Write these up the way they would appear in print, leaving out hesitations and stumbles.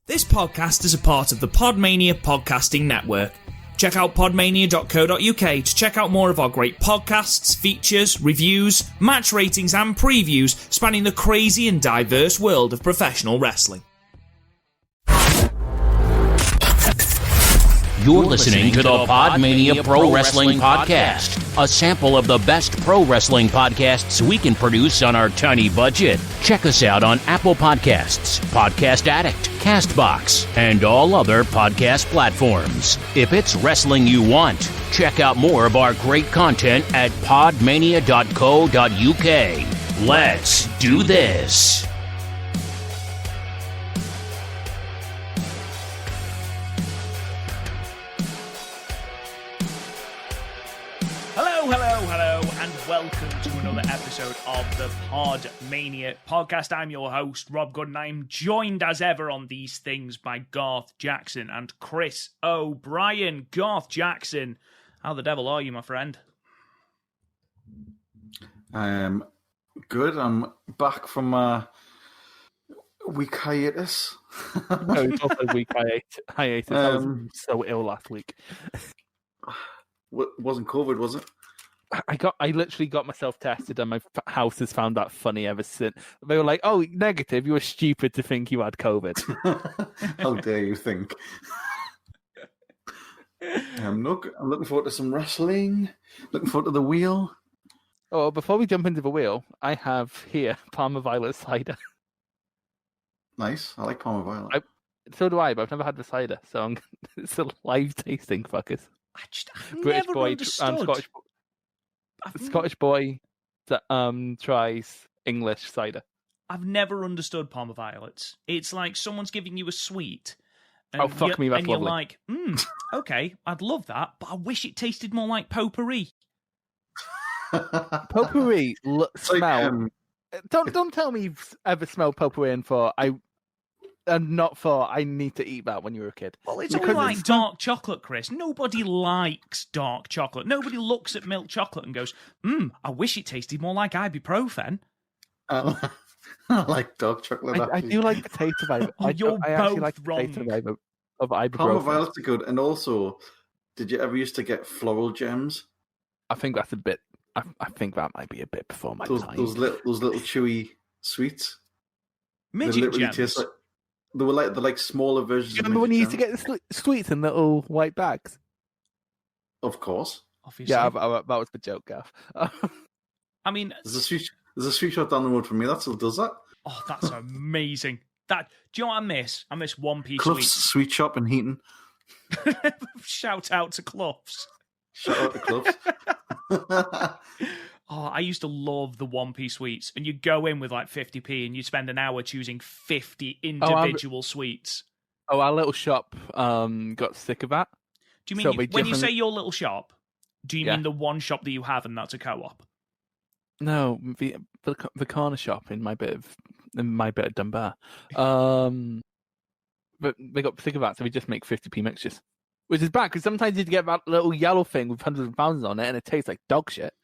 This podcast is a part of the PodMania Podcasting Network. Check out podmania.co.uk to check out more of our great podcasts, features, reviews, match ratings and previews spanning the crazy and diverse world of professional wrestling. You're listening to the PodMania Pro Wrestling Podcast, a sample of the best pro wrestling podcasts we can produce on our tiny budget. Check us out on Apple Podcasts, Podcast Addict, CastBox, and all other podcast platforms. If it's wrestling you want, check out more of our great content at podmania.co.uk. Let's do this. Hello, and welcome to another episode of the PodMania Podcast. I'm your host, Rob Good, and I'm joined as ever on these things by Garth Jackson and Chris O'Brien. Garth Jackson, how the devil are you, my friend? Good. I'm back from a week hiatus. No, it's also a week hiatus. I was so ill last week. Wasn't COVID, was it? I literally got myself tested, and my house has found that funny ever since. They were like, "Oh, negative. You were stupid to think you had COVID." How dare you think? I'm looking forward to some wrestling. Looking forward to the wheel. Oh, before we jump into the wheel, I have here Parma Violet cider. Nice. I like Parma Violet. So do I, but I've never had the cider, so it's a live tasting, fuckers. I've British never boy understood. Scottish boy that tries English cider. I've never understood Parma Violets. It's like someone's giving you a sweet. And Oh, fuck me, that's and lovely. you're like, okay, I'd love that, but I wish it tasted more like potpourri. Potpourri smell. Don't tell me you've ever smelled potpourri and thought I need to eat that when you were a kid. Well, it's all like dark chocolate, Chris. Nobody likes dark chocolate. Nobody looks at milk chocolate and goes, I wish it tasted more like ibuprofen. I like dark chocolate. I do like the taste of ibuprofen. You're I actually both like the taste wrong. of Parma ibuprofen. Violets are good. And also, did you ever used to get floral gems? I think that's a bit. I think that might be a bit before my time. Those little chewy sweets. Midget gems. Taste like, they're like smaller versions. Do you remember when you used to get the sweets in little white bags? Of course. Obviously. Yeah, that was the joke, Gav. I mean, There's a sweet shop down the road from me that still does that. oh, that's amazing. Do you know what I miss? I miss One Piece Clough's sweets. Sweet Shop in Heaton. Shout out to Clough's. Shout out to Clough's. Oh, I used to love the One Piece sweets. And you'd go in with like 50p and you'd spend an hour choosing 50 individual sweets. Oh, our little shop got sick of that. Do you mean, when you say your little shop, do you mean the one shop that you have and that's a co-op? No, the corner shop in my bit of Dunbar. But they got sick of that, so we just make 50p mixtures. Which is bad, because sometimes you get that little yellow thing with hundreds of pounds on it, and it tastes like dog shit.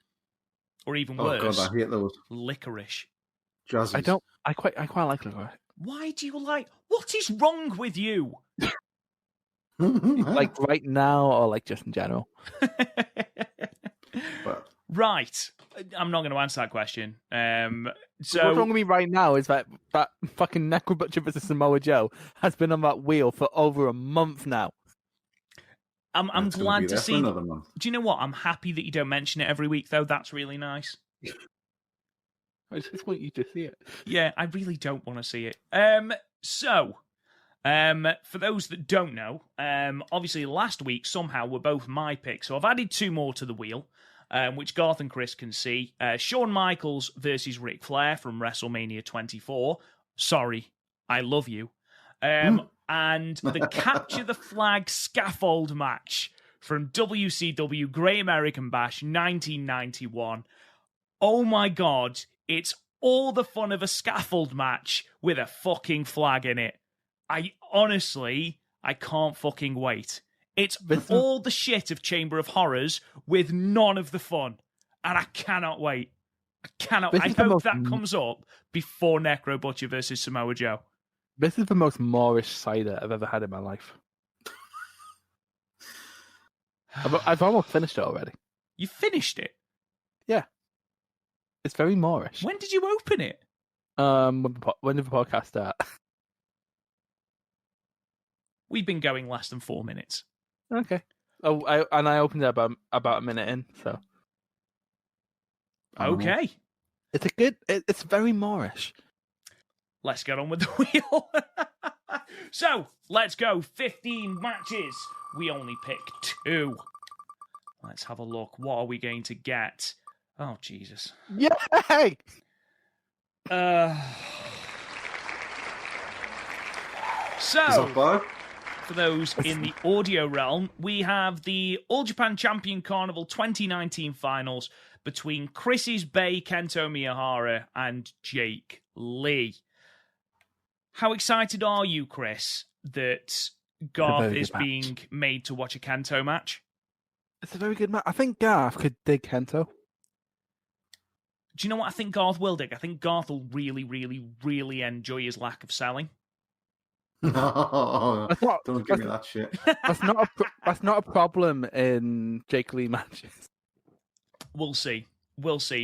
Or even Oh worse, god, I hate those. licorice. Jazzies. I quite like licorice. Why do you like... What is wrong with you? Like right now, or like just in general? Right. I'm not going to answer that question. What's wrong with me right now is that fucking Necro Butcher vs Samoa Joe has been on that wheel for over a month now. I'm glad to see... another month. Do you know what? I'm happy that you don't mention it every week, though. That's really nice. I just want you to see it. Yeah, I really don't want to see it. So, for those that don't know, obviously last week somehow were both my picks, so I've added two more to the wheel, which Garth and Chris can see. Shawn Michaels versus Ric Flair from WrestleMania 24. Sorry, I love you. And the Capture the Flag scaffold match from WCW Great American Bash 1991. Oh my god, it's all the fun of a scaffold match with a fucking flag in it. I can't fucking wait. It's all the shit of Chamber of Horrors with none of the fun. And I cannot wait. I hope that comes up before Necro Butcher versus Samoa Joe. This is the most Moorish cider I've ever had in my life. I've almost finished it already. You finished it? Yeah. It's very Moorish. When did you open it? When did the podcast start? We've been going less than 4 minutes. Okay. Oh, I opened it about a minute in, so. Okay. It's very Moorish. Let's get on with the wheel. So, let's go. 15 matches. We only pick 2. Let's have a look. What are we going to get? Oh, Jesus. Yay! So, for those in the audio realm, we have the All Japan Champion Carnival 2019 finals between Chris's Bay, Kento Miyahara, and Jake Lee. How excited are you, Chris, that Garth is being made to watch a Kento match? It's a very good match. I think Garth could dig Kento. Do you know what I think Garth will dig? I think Garth will really, really, really enjoy his lack of selling. No, don't give me that shit. That's not a problem in Jake Lee matches. We'll see.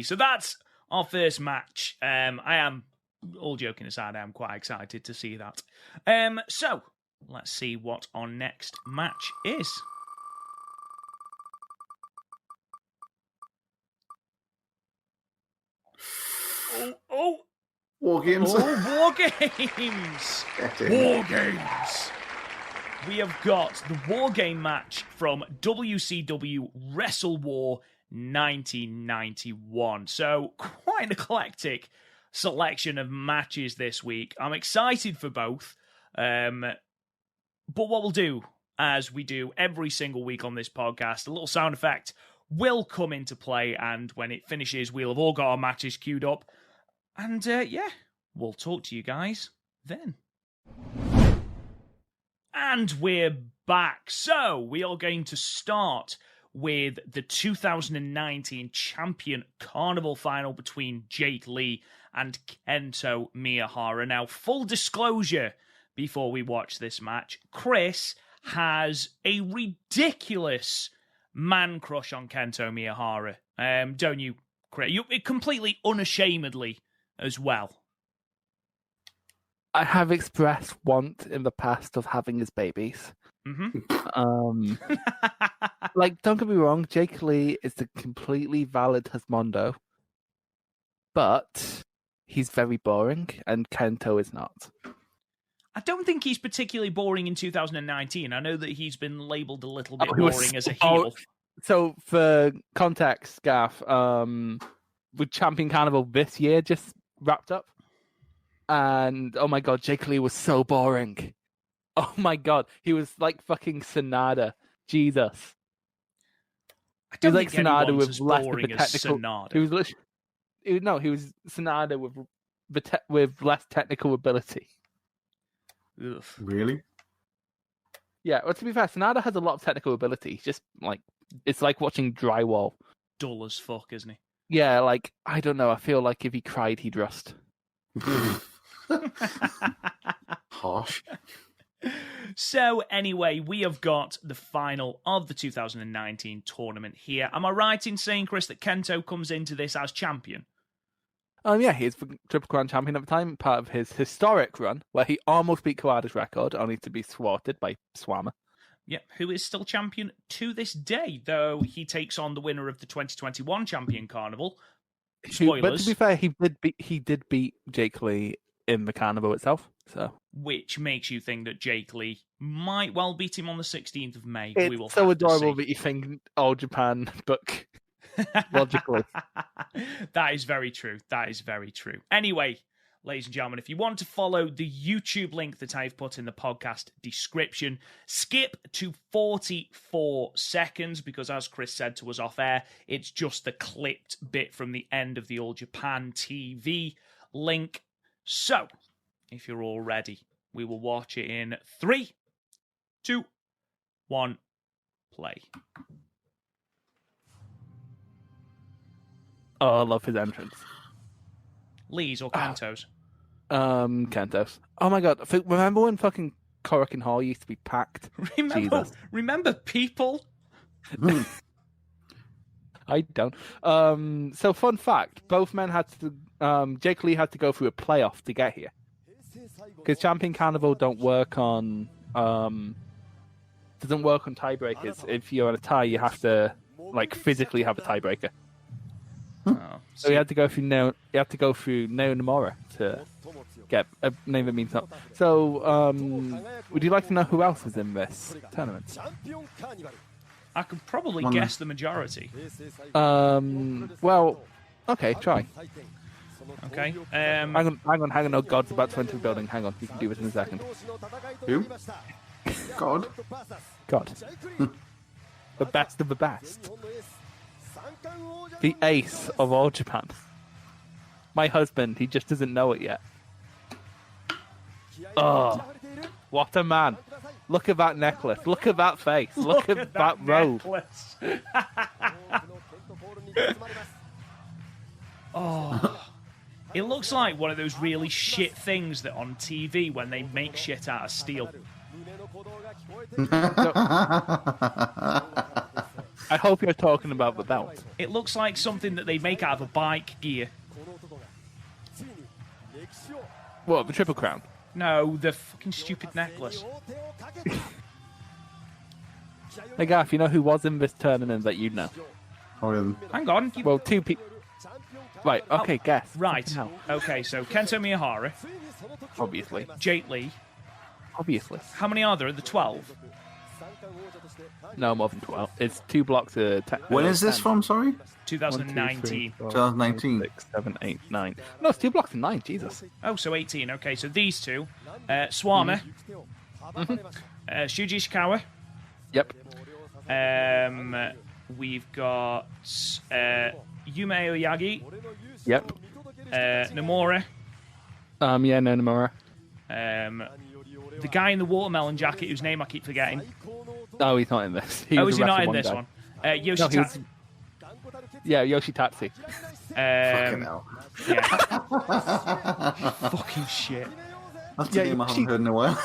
So that's our first match. I am, all joking aside, I am quite excited to see that. So let's see what our next match is. Oh! War Games. Oh, War Games! War Games! We have got the War Game match from WCW Wrestle War 1991. So, quite an eclectic selection of matches this week. I'm excited for both. But what we'll do, as we do every single week on this podcast, a little sound effect will come into play, and when it finishes, we'll have all got our matches queued up. And we'll talk to you guys then. And we're back. So we are going to start with the 2019 Champion Carnival Final between Jake Lee and Kento Miyahara. Now, full disclosure before we watch this match, Chris has a ridiculous man crush on Kento Miyahara. Don't you, Chris? You completely unashamedly as well. I have expressed want in the past of having his babies. Mm-hmm. Like, don't get me wrong, Jake Lee is the completely valid Husmondo, but he's very boring, and Kento is not. I don't think he's particularly boring in 2019. I know that he's been labelled a little bit boring as a heel. So, for context, Garth, with Champion Carnival this year just wrapped up, and oh my god, Jake Lee was so boring. Oh my god, he was like fucking Sonada. Jesus. I don't think like Sonada anyone's with as less boring of as the technical. Sonada. He was Sonada with less technical ability. Ugh. Really? Yeah, well, to be fair, Sonada has a lot of technical ability. Just like it's like watching drywall. Dull as fuck, isn't he? Yeah, like I don't know. I feel like if he cried, he'd rust. Harsh. So anyway, we have got the final of the 2019 tournament here. Am I right in saying, Chris, that Kento comes into this as champion? Yeah, he's the Triple Crown champion at the time, part of his historic run, where he almost beat Kawada's record, only to be thwarted by Swama. Yeah, who is still champion to this day, though he takes on the winner of the 2021 Champion Carnival. Spoilers. But to be fair, he did beat Jake Lee in the carnival itself. So, which makes you think that Jake Lee might well beat him on the 16th of May. It's we will so have adorable to see. that you think All Japan book logically. That is very true. That is very true. Anyway, ladies and gentlemen, if you want to follow the YouTube link that I've put in the podcast description, skip to 44 seconds because, as Chris said to us off air, it's just the clipped bit from the end of the All Japan TV link. So, if you're all ready, we will watch it in 3, 2, 1, play. Oh, I love his entrance. Lee's or Kento's? Kentos. Oh my god! Remember when fucking Korakuen Hall used to be packed? Remember people? I don't. So fun fact: both men had to. Jake Lee had to go through a playoff to get here because Champion Carnival don't work on doesn't work on tiebreakers. If you're on a tie, you have to physically have a tiebreaker. Oh, so he had to go through Neo Nomura to get a name that means not. So, would you like to know who else was in this tournament? I could probably guess the majority. Well, okay, try. Okay. Hang on. Oh, God's about to enter the building. Hang on, you can do it in a second. Who? God. The best of the best. The ace of all Japan. My husband, he just doesn't know it yet. Oh, what a man. Look at that necklace. Look at that face. Look at that robe. Oh. It looks like one of those really shit things that on TV when they make shit out of steel. I hope you're talking about the belt. It looks like something that they make out of a bike gear. What, the Triple Crown? No, the fucking stupid necklace. Hey, Garth, you know who was in this tournament that you know? Hang on. Well, two people. Right, okay, guess. Right. Okay, so Kento Miyahara. Obviously. Jake Lee. Obviously. How many are there? The 12? No, more than 12. It's 2 blocks of... When is this from, sorry? 2019. 2019. 6, 7, 8, 9. No, it's 2 blocks of 9, Jesus. Oh, so 18. Okay, so these two. Swami. Shuji Ishikawa. Yep. We've got Yume Oyagi. Yep. Nomura. Yeah, no, Nomura. The guy in the watermelon jacket whose name I keep forgetting. Oh, he's not in this. Is he not in this one? Yoshitatsu. Yeah, Yoshitatsu. Fucking hell. Yeah. Fucking shit. That's a name I haven't heard in a while.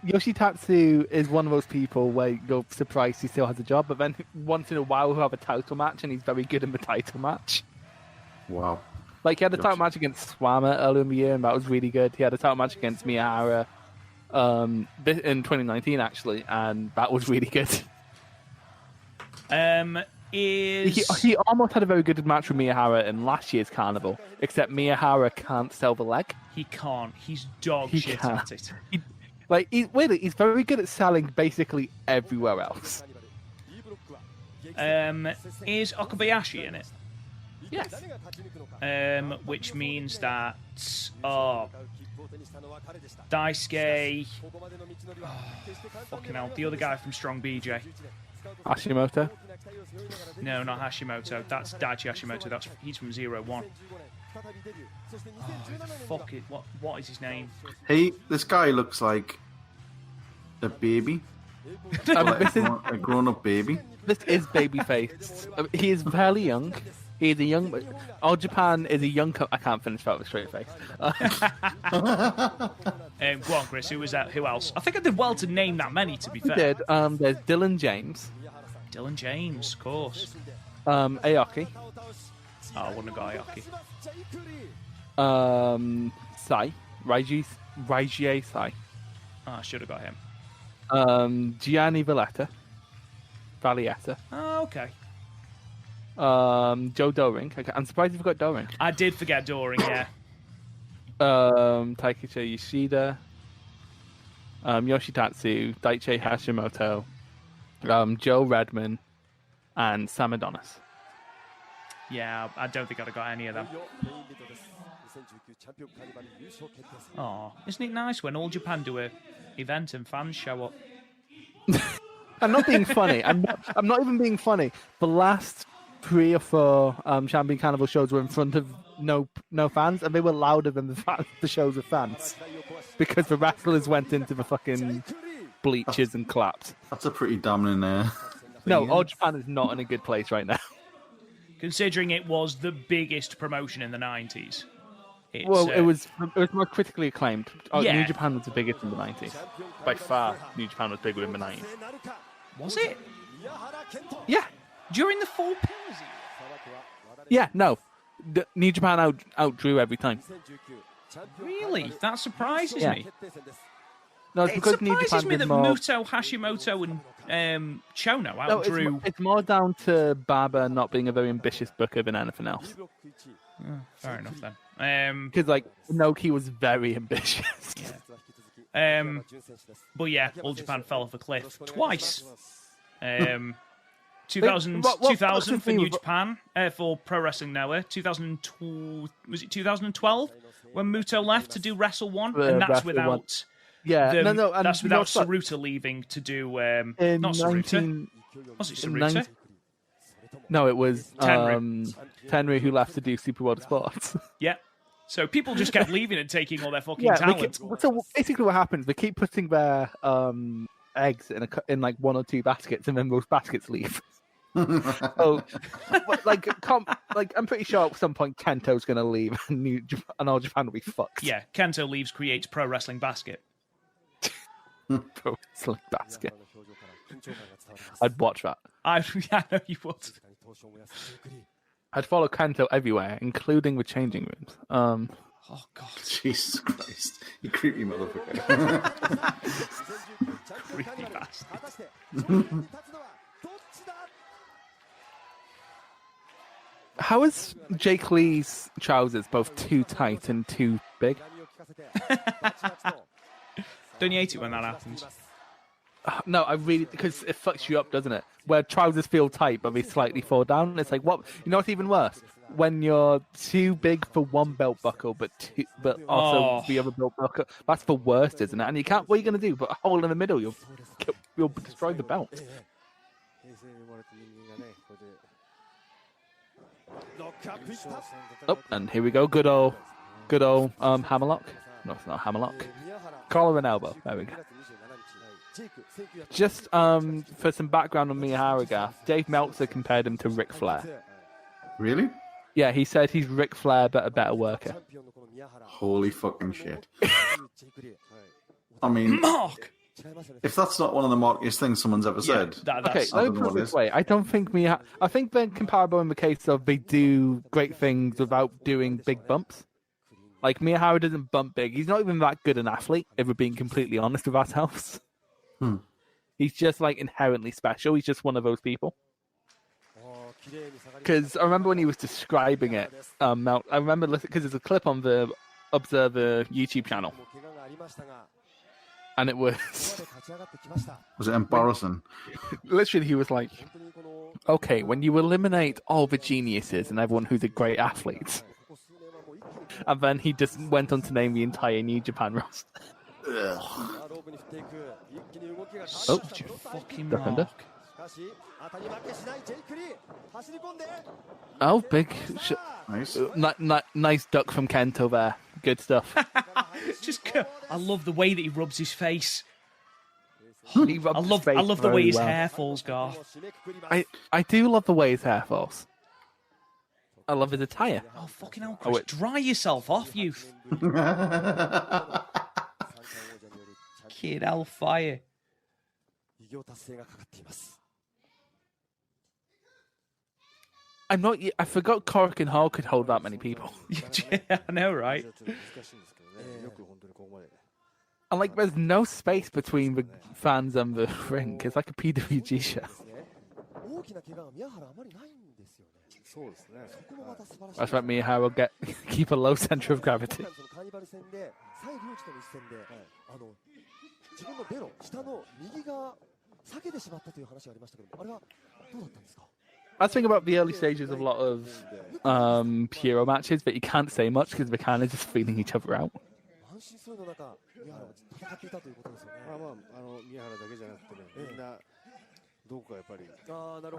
Yoshitatsu is one of those people where you're surprised he still has a job, but then once in a while he'll have a title match, and he's very good in the title match. Wow. Like, he had a title match against Swama earlier in the year, and that was really good. He had a title match against Miyahara in 2019, actually, and that was really good. He almost had a very good match with Miyahara in last year's Carnival, except Miyahara can't sell the leg. He can't. He's dog shit at it. He's very good at selling basically everywhere else. Is Okabayashi in it? Yes. Which means that Daisuke, fucking hell, the other guy from Strong BJ. Hashimoto? No, not Hashimoto. That's Daichi Hashimoto. He's from 0-1. Fuck it. What is his name? Hey, this guy looks like a baby. A grown-up baby. This is Babyface. He is fairly young. He is a young... All Japan is a young... I can't finish that with a straight face. Go on, Chris. Who was that? Who else? I think I did well to name that many, to be fair. You did. There's Dylan James. Dylan James, of course. Aoki. Oh, I wouldn't have got Aoki. Sai. Raijie Sai. Oh, I should have got him. Gianni Valletta. Oh, okay. Joe Doring. Okay, I'm surprised you forgot Doring. I did forget Doring, yeah. Taikeshi Yoshida. Yoshitatsu. Daichi Hashimoto. Joe Redman. And Sam Adonis. Yeah, I don't think I'd have got any of them. Oh, isn't it nice when All Japan do a event and fans show up? I'm not being funny. I'm not even being funny. The last 3 or 4 Champion Carnival shows were in front of no fans, and they were louder than the shows with fans because the wrestlers went into the fucking bleachers and clapped. That's a pretty damning. No, All Japan is not in a good place right now. Considering it was the biggest promotion in the 90s. It's, it was more critically acclaimed. Yeah. New Japan was the biggest in the 90s. By far, New Japan was bigger in the 90s. Was it? Yeah. During the Four Pillars era? Yeah, no. New Japan outdrew every time. Really? That surprises Yeah. me. No, it's It because New surprises Japan me did that more... Muto, Hashimoto, and Chono No, outdrew... it's more down to Baba not being a very ambitious booker than anything else. Fair enough, then. Because, like, Inoki was very ambitious. But yeah, All Japan fell off a cliff twice. 2000 for New Japan, for Pro Wrestling Noah. 2002, was it 2012 when Muto left to do Wrestle One, and that's Wrestle without. One. Yeah, and that's without Saruta leaving to do not Saruta. Was it Saruta? No, it was Tenry. Tenry who left to do Super World of Sports. Yeah. So people just kept leaving and taking all their fucking talent. So basically, what happens? They keep putting their eggs in like one or two baskets, and then those baskets leave. I'm pretty sure at some point Kento's going to leave, and All Japan will be fucked. Yeah, Kento leaves, creates Pro Wrestling Basket. Pro Wrestling Basket. I'd watch that. I know you would. I'd follow Kento everywhere, including the changing rooms. Oh God, Jesus Christ, you creepy motherfucker. creepy bastard. How is Jake Lee's trousers both too tight and too big? Don't you hate it when that happens? No, I really, because it fucks you up, doesn't it? Where trousers feel tight but they slightly fall down. It's like, what? You know what's even worse? When you're too big for one belt buckle, but also the other belt buckle. That's the worst, isn't it? And you can't. What are you going to do? Put a hole in the middle. You'll destroy the belt. Oh, and here we go. Good old hammerlock. No, it's not hammerlock. Collar and elbow. There we go. Just for some background on Miyahara, Garth, Dave Meltzer compared him to Ric Flair. Really? Yeah, he said he's Ric Flair, but a better worker. Holy fucking shit. I mean, Mark! if that's not one of the markiest things someone's ever said. Okay, let me put it this way. I don't think I think they're comparable in the case of they do great things without doing big bumps. Like, Miyahara doesn't bump big. He's not even that good an athlete, if we're being completely honest with ourselves. He's just, like, inherently special. He's just one of those people. Because I remember when he was describing it, I remember listening, because there's a clip on the Observer YouTube channel. And it was... Was it embarrassing? Literally, he was like, okay, when you eliminate all the geniuses and everyone who's a great athlete... And then he just went on to name the entire New Japan roster. Such a fucking Mark. Oh, big. Nice. Nice duck from Kento there. Good stuff. I love the way that he rubs his face. He rubs I his love face the way very his well. hair falls, Garth. I do love the way his hair falls. I love his attire. Oh, fucking hell, Chris. Dry yourself off, youth. Kid Hellfire. I forgot Korakuen Hall could hold that many people. Yeah, I know, right? And, like, there's no space between the fans and the ring. It's like a PWG show. That's right, Miyahara will keep a low center of gravity. I think about the early stages of a lot of hero matches, but you can't say much because they're kind of just feeling each other out.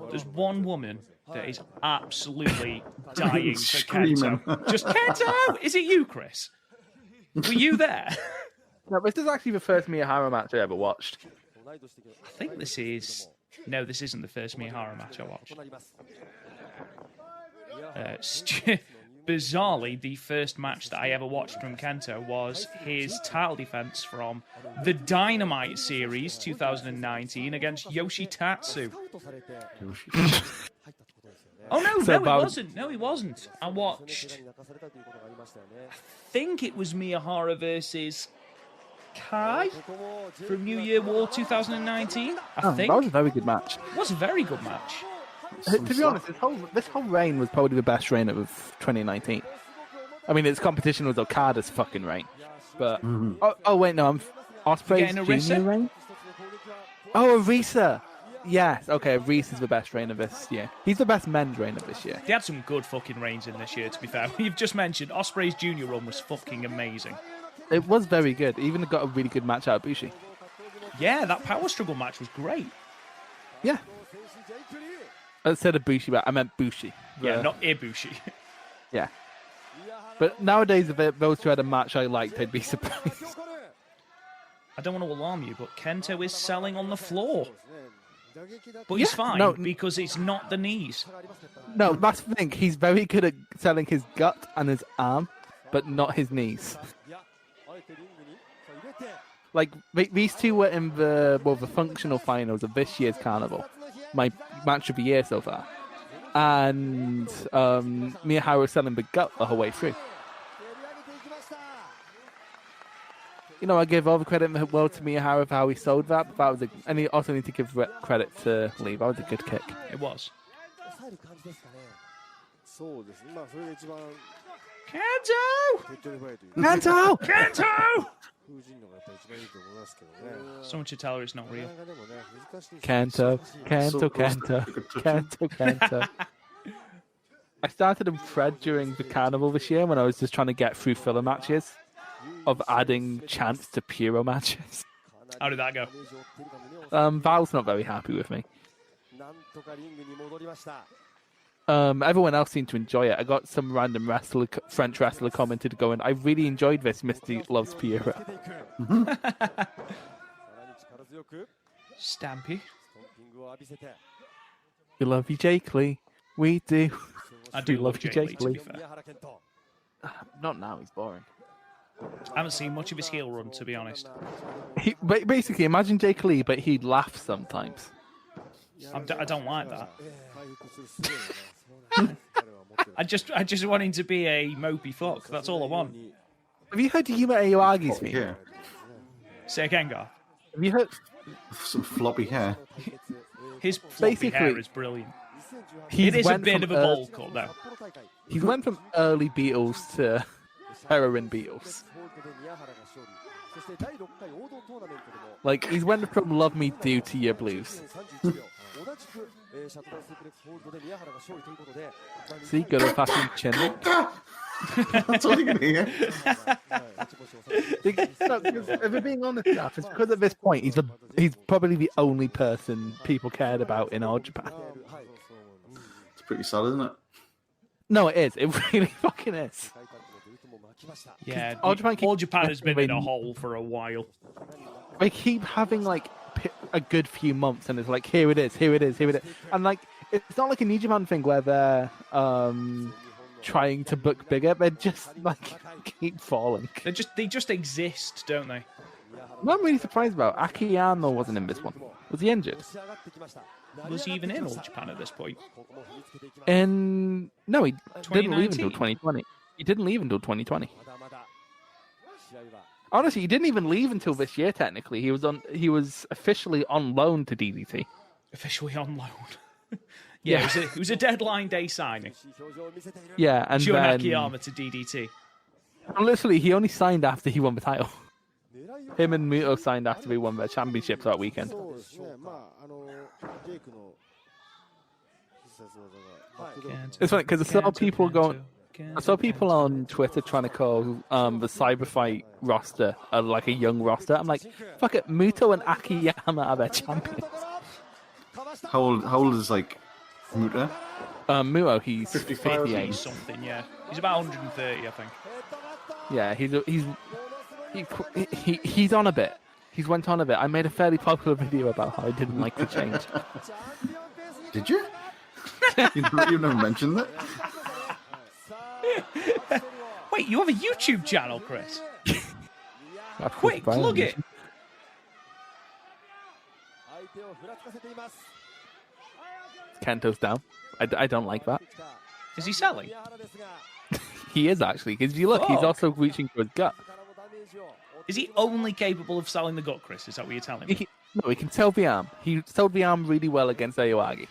There's one woman that is absolutely dying for Screaming. Kento. Just Kento! Is it you, Chris? Were you there? No, this is actually the first Miyahara match I ever watched. I think this is... No, this isn't the first Miyahara match I watched. bizarrely, the first match that I ever watched from Kento was his title defense from the Dynamite Series 2019 against Yoshitatsu. Oh, no, it wasn't. No, he wasn't. I watched... I think it was Miyahara versus Kai from New Year War 2019, I think. That was a very good match. It was a very good match. To be honest, this whole reign was probably the best reign of 2019. I mean, its competition was Okada's fucking reign. But... Oh, wait, no, I'm... Ospreay's junior reign? Oh, Arisa! Yes, okay, Reese is the best reign of this year. He's the best men's reign of this year. They had some good fucking reigns in this year, to be fair. You've just mentioned Ospreay's junior run was fucking amazing. It was very good. Even got a really good match out of Bushi. Yeah, that power struggle match was great. Yeah. I said Ibushi, but I meant Bushi. Yeah, not Ibushi. Yeah. But nowadays, if those two had a match I liked, I'd be surprised. I don't want to alarm you, but Kento is selling on the floor. But he's fine because it's not the knees. No, that's the thing. He's very good at selling his gut and his arm, but not his knees. Like, these two were in the functional finals of this year's carnival. My match of the year so far. And Miyahara was selling the gut the whole way through. You know, I give all the credit in the world to Miyahara for how he sold that. But and you also need to give credit to Lee. That was a good kick. It was. Kento! Kento! Someone should tell her it's not real. Kento. I started a thread during the carnival this year when I was just trying to get through filler matches of adding chants to Puro matches. How did that go? Val's not very happy with me. Everyone else seemed to enjoy it. I got some random French wrestler commented going, I really enjoyed this, Misty loves Puro. Stampy. We love you, Jake Lee. We do. I do love you, Jake Lee, to be fair. Not now, he's boring. I haven't seen much of his heel run, to be honest. Basically, imagine Jake Lee, but he'd laugh sometimes. I don't like that. I just want him to be a mopey fuck. That's all I want. Have you heard Yuma Aoyagi's theme? Yeah. Say again, Garth. Have you heard? Some floppy hair. His floppy hair is brilliant. It is a bit of a bowl cut, though. He's went from early Beatles to heroin Beatles. Like, he's went from Love Me Do to Your Blues. See, good old fashioned chin. That's all you can hear. If we're being honest, Gaff, it's because at this point he's probably the only person people cared about in all Japan. It's pretty sad, isn't it? No, it is. It really fucking is. Yeah, all Japan has been in a hole for a while. They keep having like a good few months, and it's like here it is, and like it's not like a New Japan thing where they're trying to book bigger. They just like keep falling. They just exist, don't they? What I'm really surprised about, Akiyama wasn't in this one. Was he injured? Was he even in All Japan at this point? No, he didn't leave until 2020. He didn't leave until 2020. Honestly, he didn't even leave until this year. Technically, he was officially on loan to DDT. Officially on loan. Yeah, it was a deadline day signing. Yeah, and Shun then Akiyama to DDT. And literally, he only signed after he won the title. Him and Muto signed after he won their championships that weekend. It's funny because I saw people going. I saw people on Twitter trying to call the Cyberfight roster like a young roster. I'm like, fuck it, Muto and Akiyama are their champions. How old is like Muto? Muto, he's 58 something. Yeah, he's about 130, I think. Yeah, he's on a bit. He's went on a bit. I made a fairly popular video about how I didn't like the change. Did you? You've never mentioned that. Wait, you have a YouTube channel, Chris? Quick, plug it. Kento's down. I don't like that. Is he selling? He is actually, because if you look, he's also reaching for his gut. Is he only capable of selling the gut, Chris? Is that what you're telling me? No, he can sell the arm. He sold the arm really well against Aoyagi.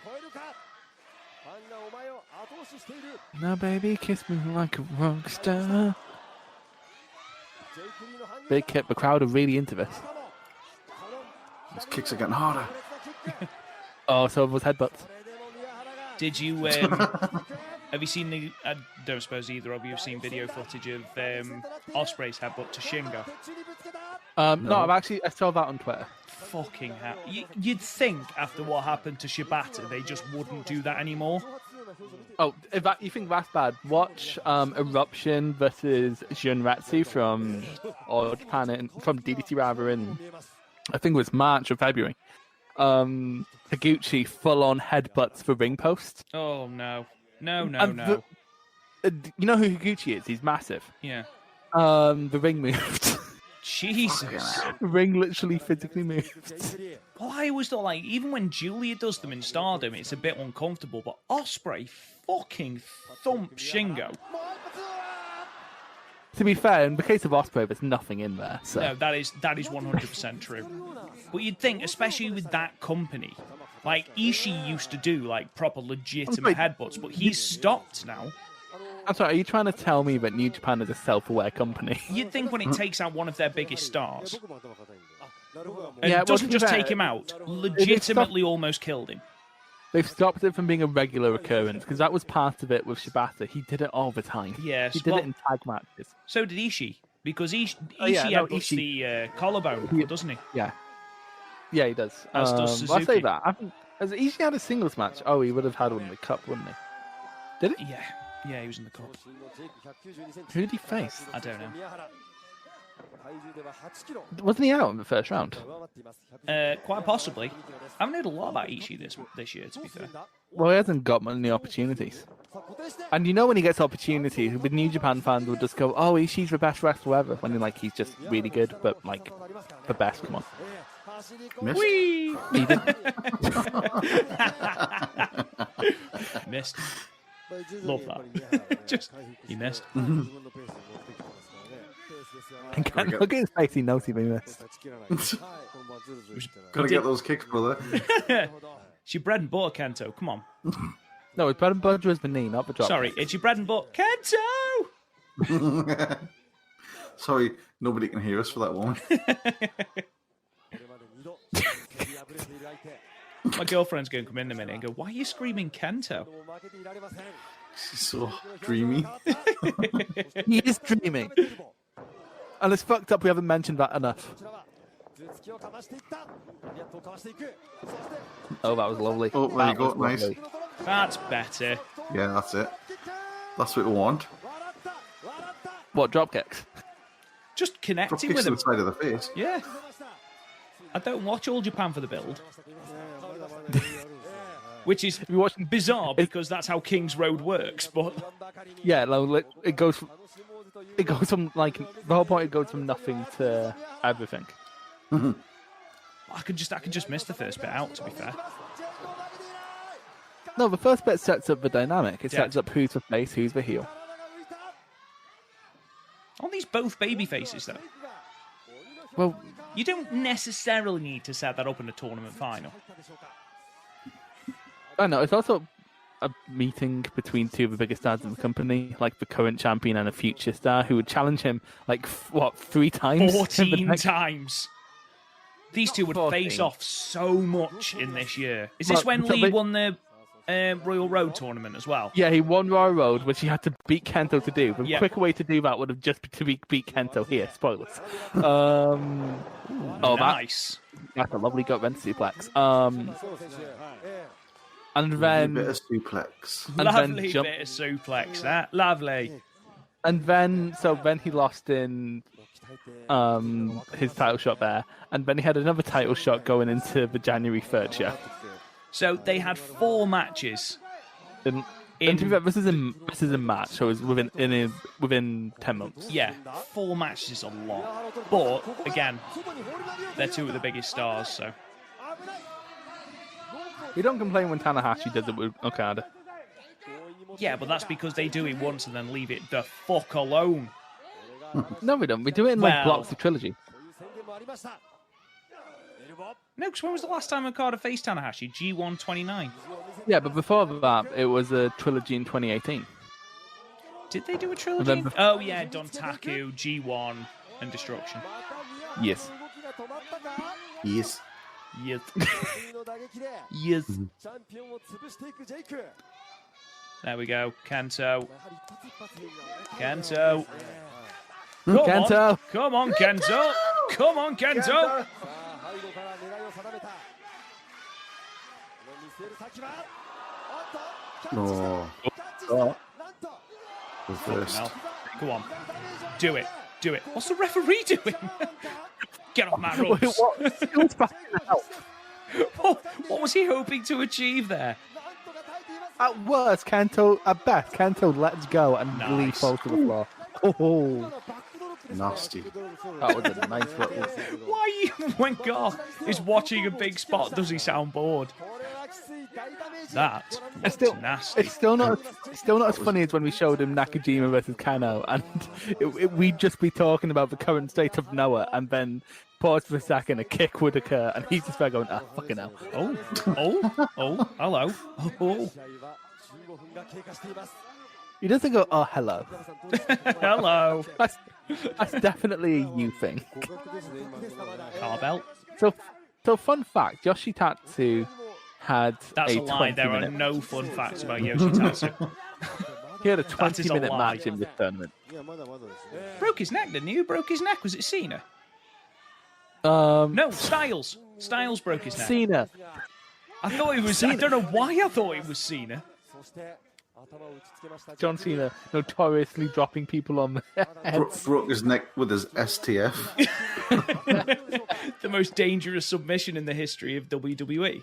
Now, baby, kiss me like a rock star. Big hit. The crowd are really into this. His kicks are getting harder. Oh, so it was headbutts. Did you have you seen the? I don't suppose either of you have seen video footage of Ospreay's headbutt to Shingo. No, I saw that on Twitter. Fucking hell! You'd think after what happened to Shibata, they just wouldn't do that anymore. Oh, you think that's bad? Watch Eruption versus Junretsu from Japan from DDT rather in I think it was March or February. Higuchi full-on headbutts for ring post. Oh no! No! You know who Higuchi is? He's massive. Yeah. The ring moved. Jesus. The ring literally physically moved. Well, I always thought, like, even when Julia does them in Stardom, it's a bit uncomfortable, but Ospreay fucking thumps Shingo. To be fair, in the case of Ospreay, there's nothing in there. So. No, that is 100% true. But you'd think, especially with that company, like Ishii used to do like proper legitimate headbutts, but he's stopped now. I'm sorry, are you trying to tell me that New Japan is a self-aware company? You'd think when it takes out one of their biggest stars, and it doesn't just take him out, legitimately almost killed him. They've stopped it from being a regular occurrence, because that was part of it with Shibata. He did it all the time. Yes, he did it in tag matches. So did Ishii, because Ishii headbutts the collarbone, doesn't he? Yeah. Yeah, he does. As does Suzuki. I'll say that. Has Ishii had a singles match? Oh, he would have had one in the cup, wouldn't he? Did he? Yeah, he was in the cup. Who did he face? I don't know. Wasn't he out in the first round? Quite possibly. I haven't heard a lot about Ishii this year, to be fair. Well, he hasn't got many opportunities. And you know when he gets opportunities, with New Japan fans will just go, oh, Ishii's the best wrestler ever, when he's just really good, but like, the best, come on. Missed. Whee! He did. Missed. Love that. He missed. Look at his face, he knows he missed. Gotta get those kicks, brother. It's your bread and butter, Kento. Come on. No, his bread and butter is the knee, not the drop. Sorry, it's your bread and butter. Kento! Sorry, nobody can hear us for that one. My girlfriend's going to come in a minute and go, why are you screaming Kento? She's so dreamy. He is dreamy. And it's fucked up we haven't mentioned that enough. Oh, that was lovely. Oh, there you go. Nice. Lovely. That's better. Yeah, that's it. That's what we want. What, drop kicks? Just Drop connecting kicks with to him. the side of the face. Yeah. I don't watch All Japan for the build. Which is bizarre because that's how King's Road works, but... Yeah, like, it goes from, like, the whole point, it goes from nothing to everything. I could just miss the first bit out, to be fair. No, the first bit sets up the dynamic. It sets up who's the face, who's the heel. Aren't these both baby faces, though? Well, you don't necessarily need to set that up in a tournament final. I know, it's also a meeting between two of the biggest stars in the company, like the current champion and a future star, who would challenge him, like, 3 times? 14 times! These two would 14. face off so much in this year. Is this when Lee won the Royal Road tournament as well? Yeah, he won Royal Road, which he had to beat Kento to do. The quicker way to do that would have just been to beat Kento here. Spoilers. Nice. That's a lovely gut wrench suplex. And then... Bit of suplex. Lovely bit of suplex, that. Lovely. And then he lost in his title shot there. And then he had another title shot going into the January 3rd show. So they had 4 matches And to be fair, this is a match, so it's within 10 months. Yeah, 4 matches is a lot. But, again, they're 2 of the biggest stars, so... We don't complain when Tanahashi does it with Okada. Yeah, but that's because they do it once and then leave it the fuck alone. No, we don't. We do it in blocks of trilogy. No, because when was the last time Okada faced Tanahashi? G1 29. Yeah, but before that, it was a trilogy in 2018. Did they do a trilogy? Oh, yeah, Dontaku, G1, and Destruction. Yes. Yes. Yes. Yes. There we go. Kento. Kento. Kento. Come on, Kento. Come on, Kento. No. The first. Go on. Do it. Do it. What's the referee doing? Get off my ropes. What was he hoping to achieve there? At worst, Kento. At best, Kento lets go and leaves falls to the floor. Oh, Nasty. that was a nice little. Why, when Garth is watching a big spot, does he sound bored? That It's still nasty. It's still not as funny as when we showed him Nakajima versus Kano, and we'd just be talking about the current state of Noah, and then pause for a second, a kick would occur, and he's just there going, "Ah, fucking hell." Oh, hello. Oh. He doesn't go, "Oh, hello." Hello. That's definitely a you thing. Car belt. So fun fact: Yoshitatsu had That's a lie. There are 20-minute. no fun facts about Yoshitatsu. He had a That is a 20-minute lie. match in this tournament. Broke his neck, didn't he? Who broke his neck? Was it Cena? Um, No, Styles. Styles broke his neck. Cena. I thought it was. I don't know why I thought it was Cena. John Cena notoriously dropping people on the heads. Broke his neck with his STF. The most dangerous submission in the history of WWE.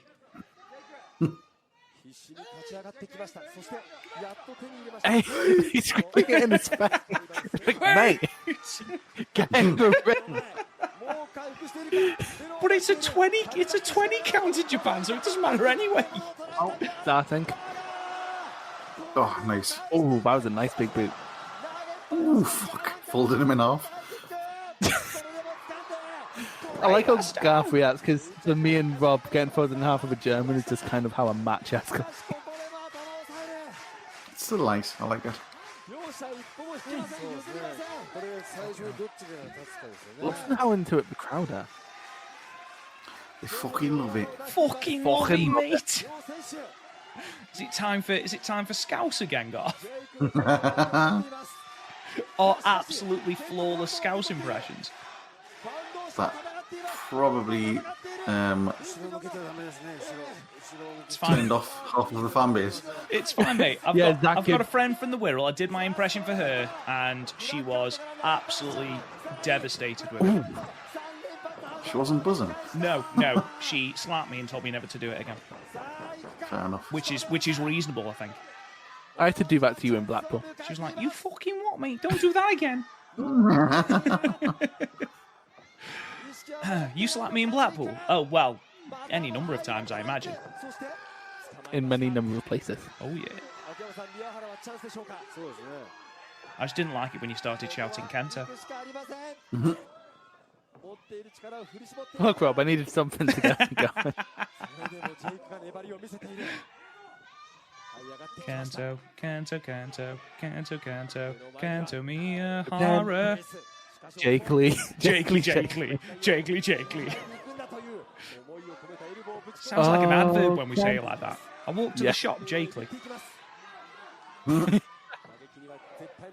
Hey, he's screaming it in his face. Like, mate, get in the ring. But it's a 20 count in Japan, so it doesn't matter anyway. Starting. Oh, nice. Oh, that was a nice big boot. Oh, fuck. Folded him in half. I like how Garth reacts, because for me and Rob, getting folded in half of a German is just kind of how a match has gone. It's still nice. I like it. Listen how into it the crowd are. They fucking love it. Fucking love it, mate. Is it time for Scouse again, Garth? Or absolutely flawless Scouse impressions? That probably It's fine. turned off half of the fan base. It's fine, mate. I've got a friend from the Wirral. I did my impression for her, and she was absolutely devastated with it. She wasn't buzzing. No, she slapped me and told me never to do it again. Fair enough. Which is reasonable, I think. I had to do that to you in Blackpool. She was like, "You fucking what, mate? Don't do that again." You slapped me in Blackpool. Oh well, any number of times, I imagine. In many number of places. Oh yeah. I just didn't like it when you started shouting Kento. Look, Rob, I needed something to get me going. Kento, Miyahara. Jake Lee. Jake Lee. Sounds like an adverb when we say it like that. I walked to the shop, Jake Lee.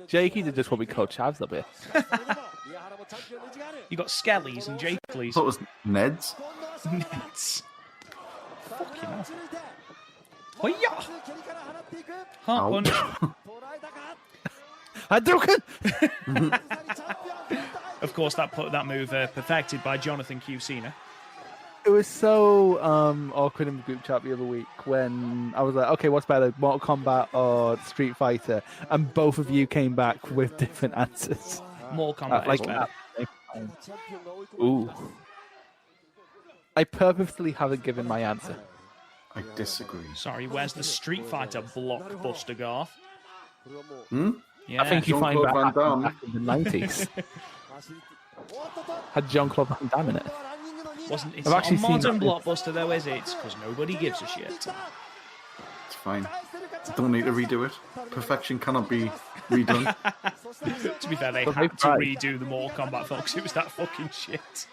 Jakey's are just what we call chavs up here. You got Skellies and Jake I Lees. thought it was Ned's. Nets. Fucking hell. Hoya! Heart Ow. punch. Hadouken! Of course, that move perfected by Jonathan Q. Cena. It was so awkward in the group chat the other week when I was like, okay, what's better, Mortal Kombat or Street Fighter? And both of you came back with different answers. Mortal Kombat is better. Ooh. I purposely haven't given my answer. I disagree. Sorry, where's the Street Fighter blockbuster, Garth? Yeah. I think you find Jean-Claude Van back in the 90s. Had Jean-Claude Van Damme in it. It's I've not a actually seen modern that. blockbuster though, is it? Because nobody gives a shit. It's fine. Don't need to redo it. Perfection cannot be redone. To be fair, they But had they've to tried. redo the Mortal Kombat film because it was that fucking shit.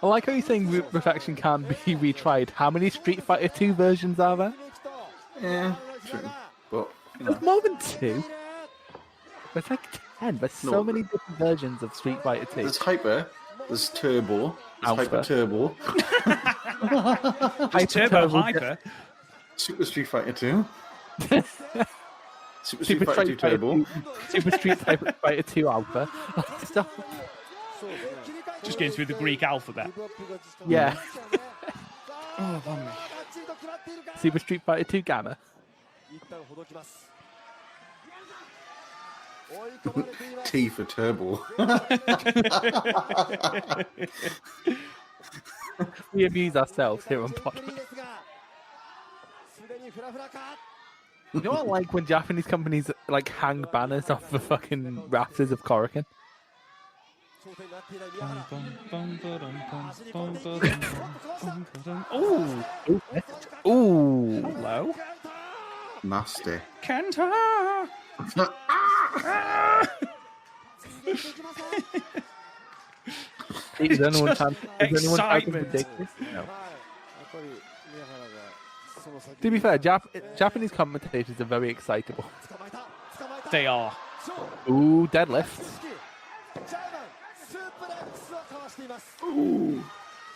I like how you're saying Perfection can be retried. How many Street Fighter 2 versions are there? Yeah, true. But, you know, There's more than 2. There's like 10. There's so No. many different versions of Street Fighter 2. there's Hyper, there's Turbo, there's Alpha. Hyper Turbo, Turbo Hyper. Super Street Fighter 2, Super Street Super Fighter 2 Turbo. Super Street Fighter 2 Alpha. Stop. Just getting through the Greek alphabet. Yeah. Oh, bummer. Super Street Fighter 2 Gamma. T for Turbo. We amuse ourselves here on PodMania. You know what I like when Japanese companies like hang banners off the fucking rafters of Korakuen? Ooh, Ooh. hello. Nasty. Kento. Is anyone trying to Excitement. predict this? No. To be fair, Japanese commentators are very excitable. They are. Ooh, deadlift. Ooh.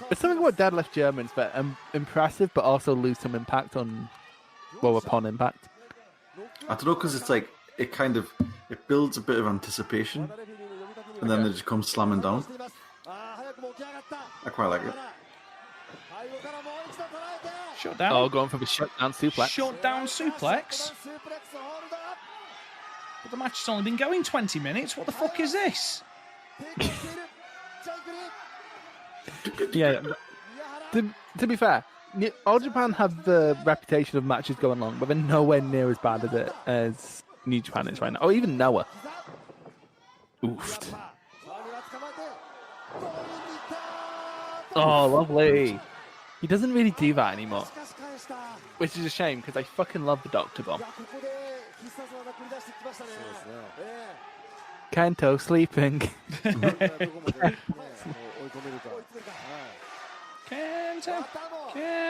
There's something about deadlift Germans that are impressive, but also lose some impact upon impact. I don't know, because it's like, it builds a bit of anticipation, and then they just come slamming down. I quite like it. Shut down. Oh, going for the shutdown suplex. Shut down suplex. But the match has only been going 20 minutes. What the fuck is this? Yeah. To be fair, All Japan have the reputation of matches going long, but they're nowhere near as bad as New Japan is right now. Or even Noah. Oofed. Oh, lovely. He doesn't really do that anymore. Which is a shame, because I fucking love the Doctor Bomb. Kento sleeping. Kento.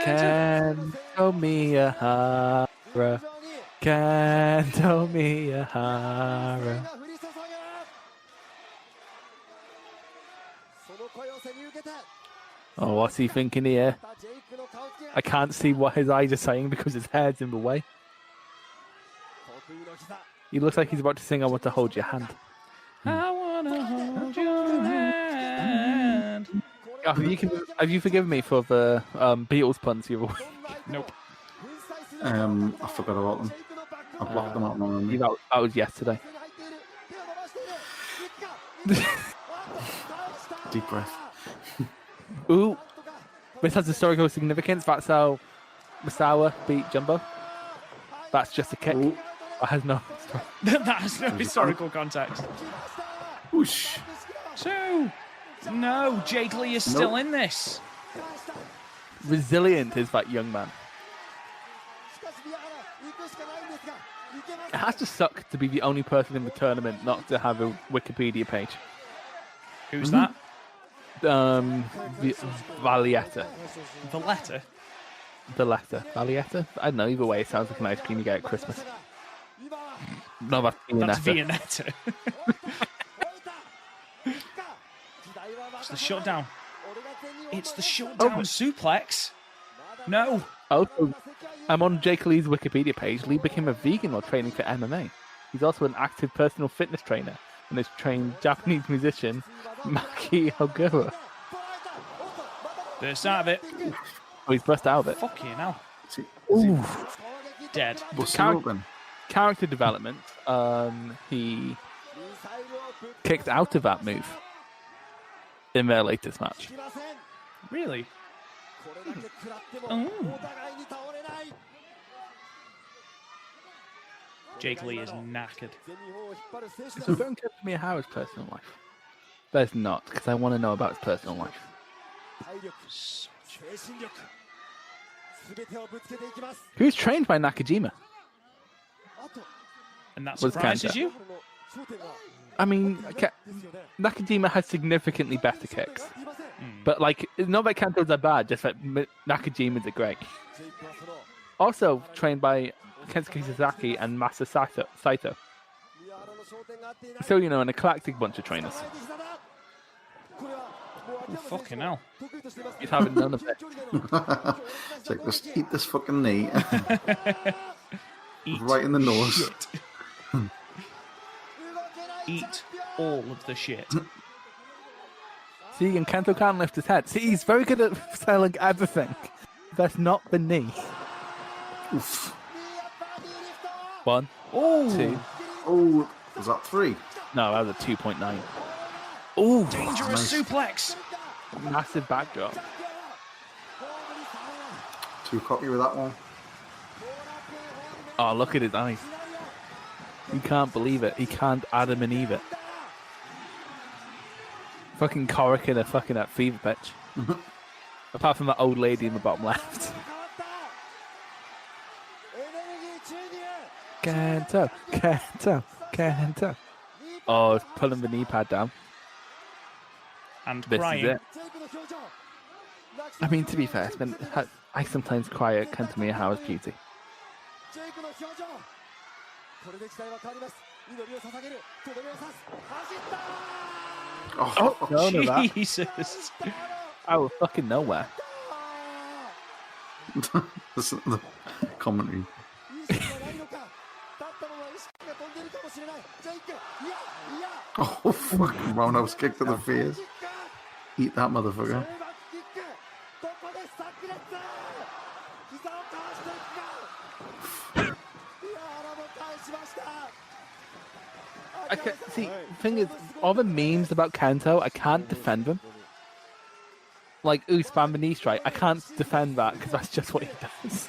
Kento Miyahara. Kento Miyahara. Oh, what's he thinking here? I can't see what his eyes are saying because his hair's in the way. He looks like he's about to sing I Want to Hold Your Hand. I wanna hold your hand. Have you forgiven me for the Beatles puns the other week? Nope. I forgot about them. I blocked them out now. That was yesterday. Deep breath. Ooh, this has historical significance. That's how Misawa beat Jumbo. That's just a kick. Ooh. That has no. That has no historical context. Whoosh. So, no, Jake Lee is still Nope. in this. Resilient is that young man. It has to suck to be the only person in the tournament not to have a Wikipedia page. Who's that? Valletta. The letter? Valletta? I don't know, either way, it sounds like an ice cream you get at Christmas. No, that's That's Viennetta. Viennetta. It's the shutdown. It's the shutdown suplex. No. Oh, I'm on Jake Lee's Wikipedia page. Lee became a vegan while training for MMA. He's also an active personal fitness trainer and has trained Japanese musician Maki Ogura. Burst out of it. Oh, he's burst out of it. Fucking hell. Ooh. Dead. Character development. He kicked out of that move in their latest match. Really? Oh. Jake Lee is knackered. Is there going to Miyahara's personal life? There's not, because I want to know about his personal life. Who's trained by Nakajima? And that Was surprises Kento. you? I mean, Nakajima has significantly better kicks. But, like, it's not that Kento's are bad, just that Nakajima's are great. Also trained by Kensuke Sasaki and Masa Saito. So, you know, an eclectic bunch of trainers. Oh, fucking hell. He's having none of it. It's like, just eat this fucking knee. Eat right in the nose. Shit. Eat all of the shit. See, and Kento can't lift his head. See, he's very good at selling everything. That's not the knee. Oof. 1, Oh, 2. Oh, was that 3? No, that was a 2.9. Ooh, dangerous suplex. massive backdrop. Too cocky with that one. Oh, look at his eyes. You can't believe it. He can't Adam and Eve it. Fucking Coric are fucking at fever pitch. Apart from that old lady in the bottom left. Kento, Kento, Kento. Oh, it's pulling the knee pad down. And This crying. is it. I mean, to be fair, I sometimes cry at Kento Miyahara's beauty. Oh, No, no, that. Jesus. I was fucking nowhere. Listen to the commentary. Oh, fucking roundhouse kick to the face. Eat that motherfucker. I can't, see, the thing is, all the memes about Kento, I can't defend them. Like, ooh, spam the knee strike. I can't defend that because that's just what he does.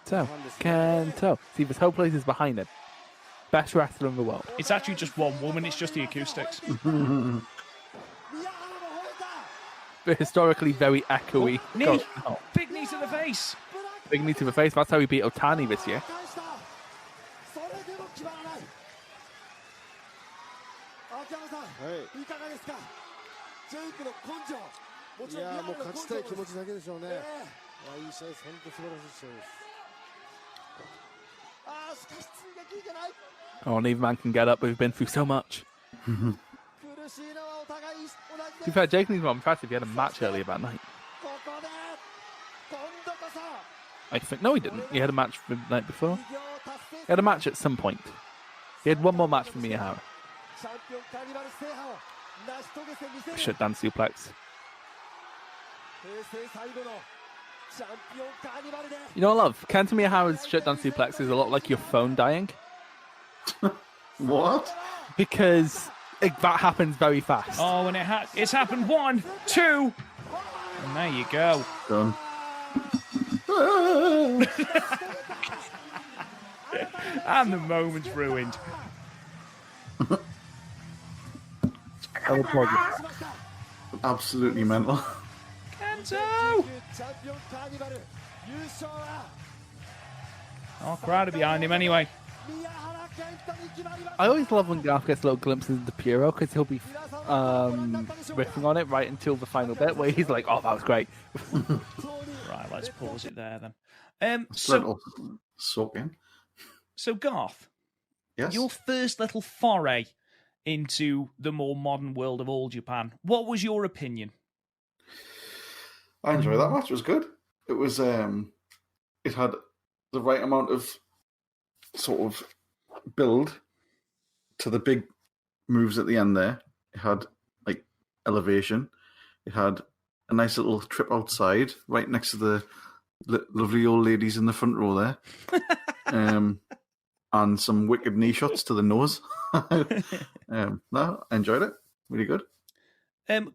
So, Kento. See, this whole place is behind him. Best wrestler in the world. It's actually just one woman, it's just the acoustics. The historically very echoey. Knee. God, no. Big knee to the face. Big knee to the face. That's how he beat Otani this year. Oh, neither man can get up. We've been through so much. To be fair, Jake needs more impressive. He had a match earlier that night. I think. No, he didn't. He had a match the night before. He had a match at some point. He had one more match for Miyahara. Shutdown suplex. You know what I love? Kento Miyahara's shutdown suplex is a lot like your phone dying. What? Because that happens very fast. Oh, and it's happened 1, 2. And there you go. Done. And the moment's ruined. Absolutely mental. Kento! Oh, crowd are behind him anyway. I always love when Garth gets little glimpses of the Puro because he'll be riffing on it right until the final bit where he's like, oh, that was great. Right, let's pause it there then. So Garth, Yes. your first little foray into the more modern world of All Japan, what was your opinion? I enjoyed that match. It was good. It was it had the right amount of sort of build to the big moves at the end there. It had like elevation. It had a nice little trip outside, right next to the lovely old ladies in the front row there, and some wicked knee shots to the nose. No, I enjoyed it. Really good.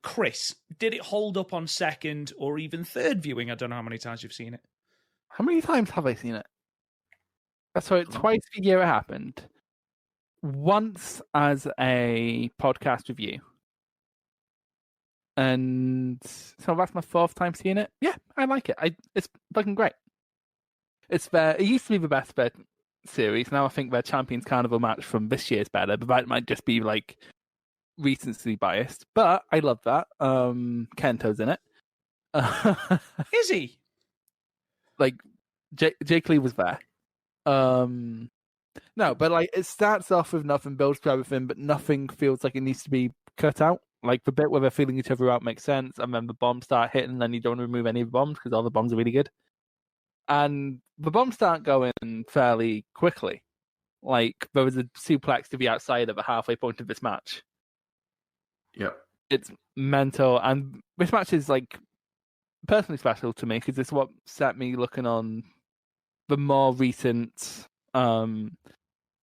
Chris, did it hold up on second or even third viewing? I don't know how many times you've seen it. How many times have I seen it? So twice a year it happened. Once as a podcast review. And so that's my fourth time seeing it. Yeah, I like it. It's fucking great. It's it used to be the best bet series. Now I think their Champions Carnival match from this year is better, but that might just be like recency biased. But I love that. Kento's in it. Is he? Like Jake Lee was there. No, but like it starts off with nothing, builds to everything, but nothing feels like it needs to be cut out. Like the bit where they're feeling each other out makes sense, and then the bombs start hitting, and then you don't remove any of the bombs because all the bombs are really good. And the bombs start going fairly quickly. Like there was a suplex to the outside at the halfway point of this match. Yeah, it's mental, and this match is like personally special to me because it's what set me looking on the more recent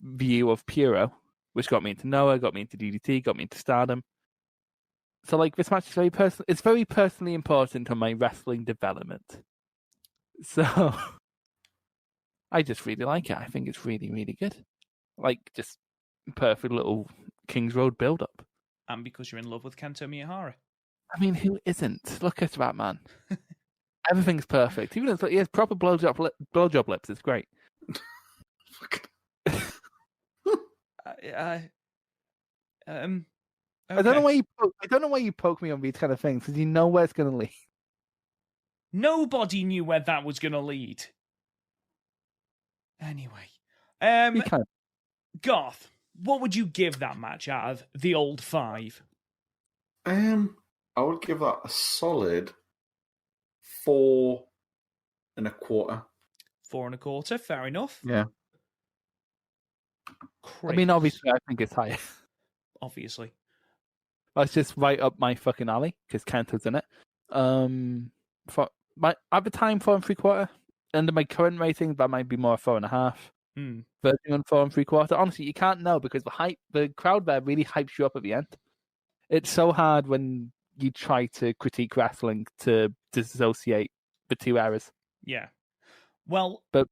view of Puro, which got me into Noah, got me into DDT, got me into Stardom. So, like, this match is very personal. It's very personally important on my wrestling development. So, I just really like it. I think it's really, really good. Like, just perfect little Kings Road build-up. And because you're in love with Kento Miyahara. I mean, who isn't? Look at that man. Everything's perfect. Even if he has proper blowjob lips, it's great. Okay. I don't know why you poke me on these kind of things because you know where it's going to lead. Nobody knew where that was going to lead. Anyway, Garth, what would you give that match out of the old 5? I would give that a solid 4 1/4. 4 1/4, fair enough. Yeah. I mean, obviously, I think it's higher. Obviously. That's just right up my fucking alley because Kento's in it. For at the time, 4 3/4. Under my current rating, that might be more 4.5. Verging on 4 3/4. Honestly, you can't know because the crowd there really hypes you up at the end. It's so hard when you try to critique wrestling to disassociate the two eras. Yeah. Well, but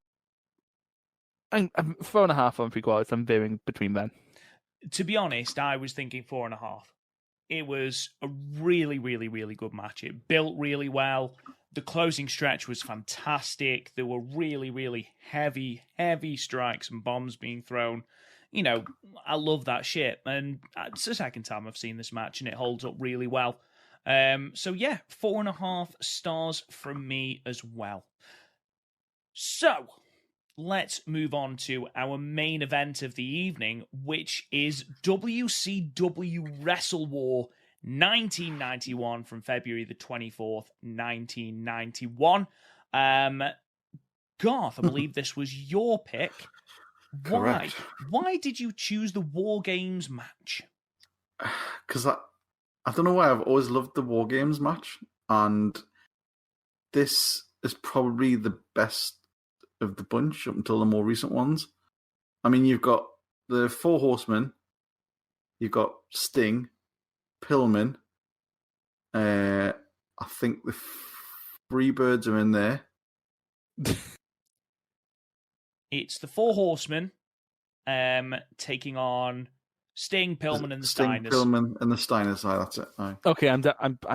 I'm 4.5 4 3/4. I'm veering between them. To be honest, I was thinking 4.5. It was a really, really, really good match. It built really well. The closing stretch was fantastic. There were really, really heavy, heavy strikes and bombs being thrown. You know, I love that shit. And it's the second time I've seen this match, and it holds up really well. So yeah, 4.5 stars from me as well. So, let's move on to our main event of the evening, which is WCW Wrestle War 1991 from February the 24th, 1991. Garth, I believe this was your pick. Correct. Why did you choose the War Games match? Because I don't know why, I've always loved the War Games match, and this is probably the best of the bunch up until the more recent ones. I mean, you've got the Four Horsemen, you've got Sting, Pillman, I think the Freebirds are in there. It's the Four Horsemen taking on Sting, Pillman, and the Steiners. Sting, Pillman, and the Steiners. That's it. Aye. Okay, I'm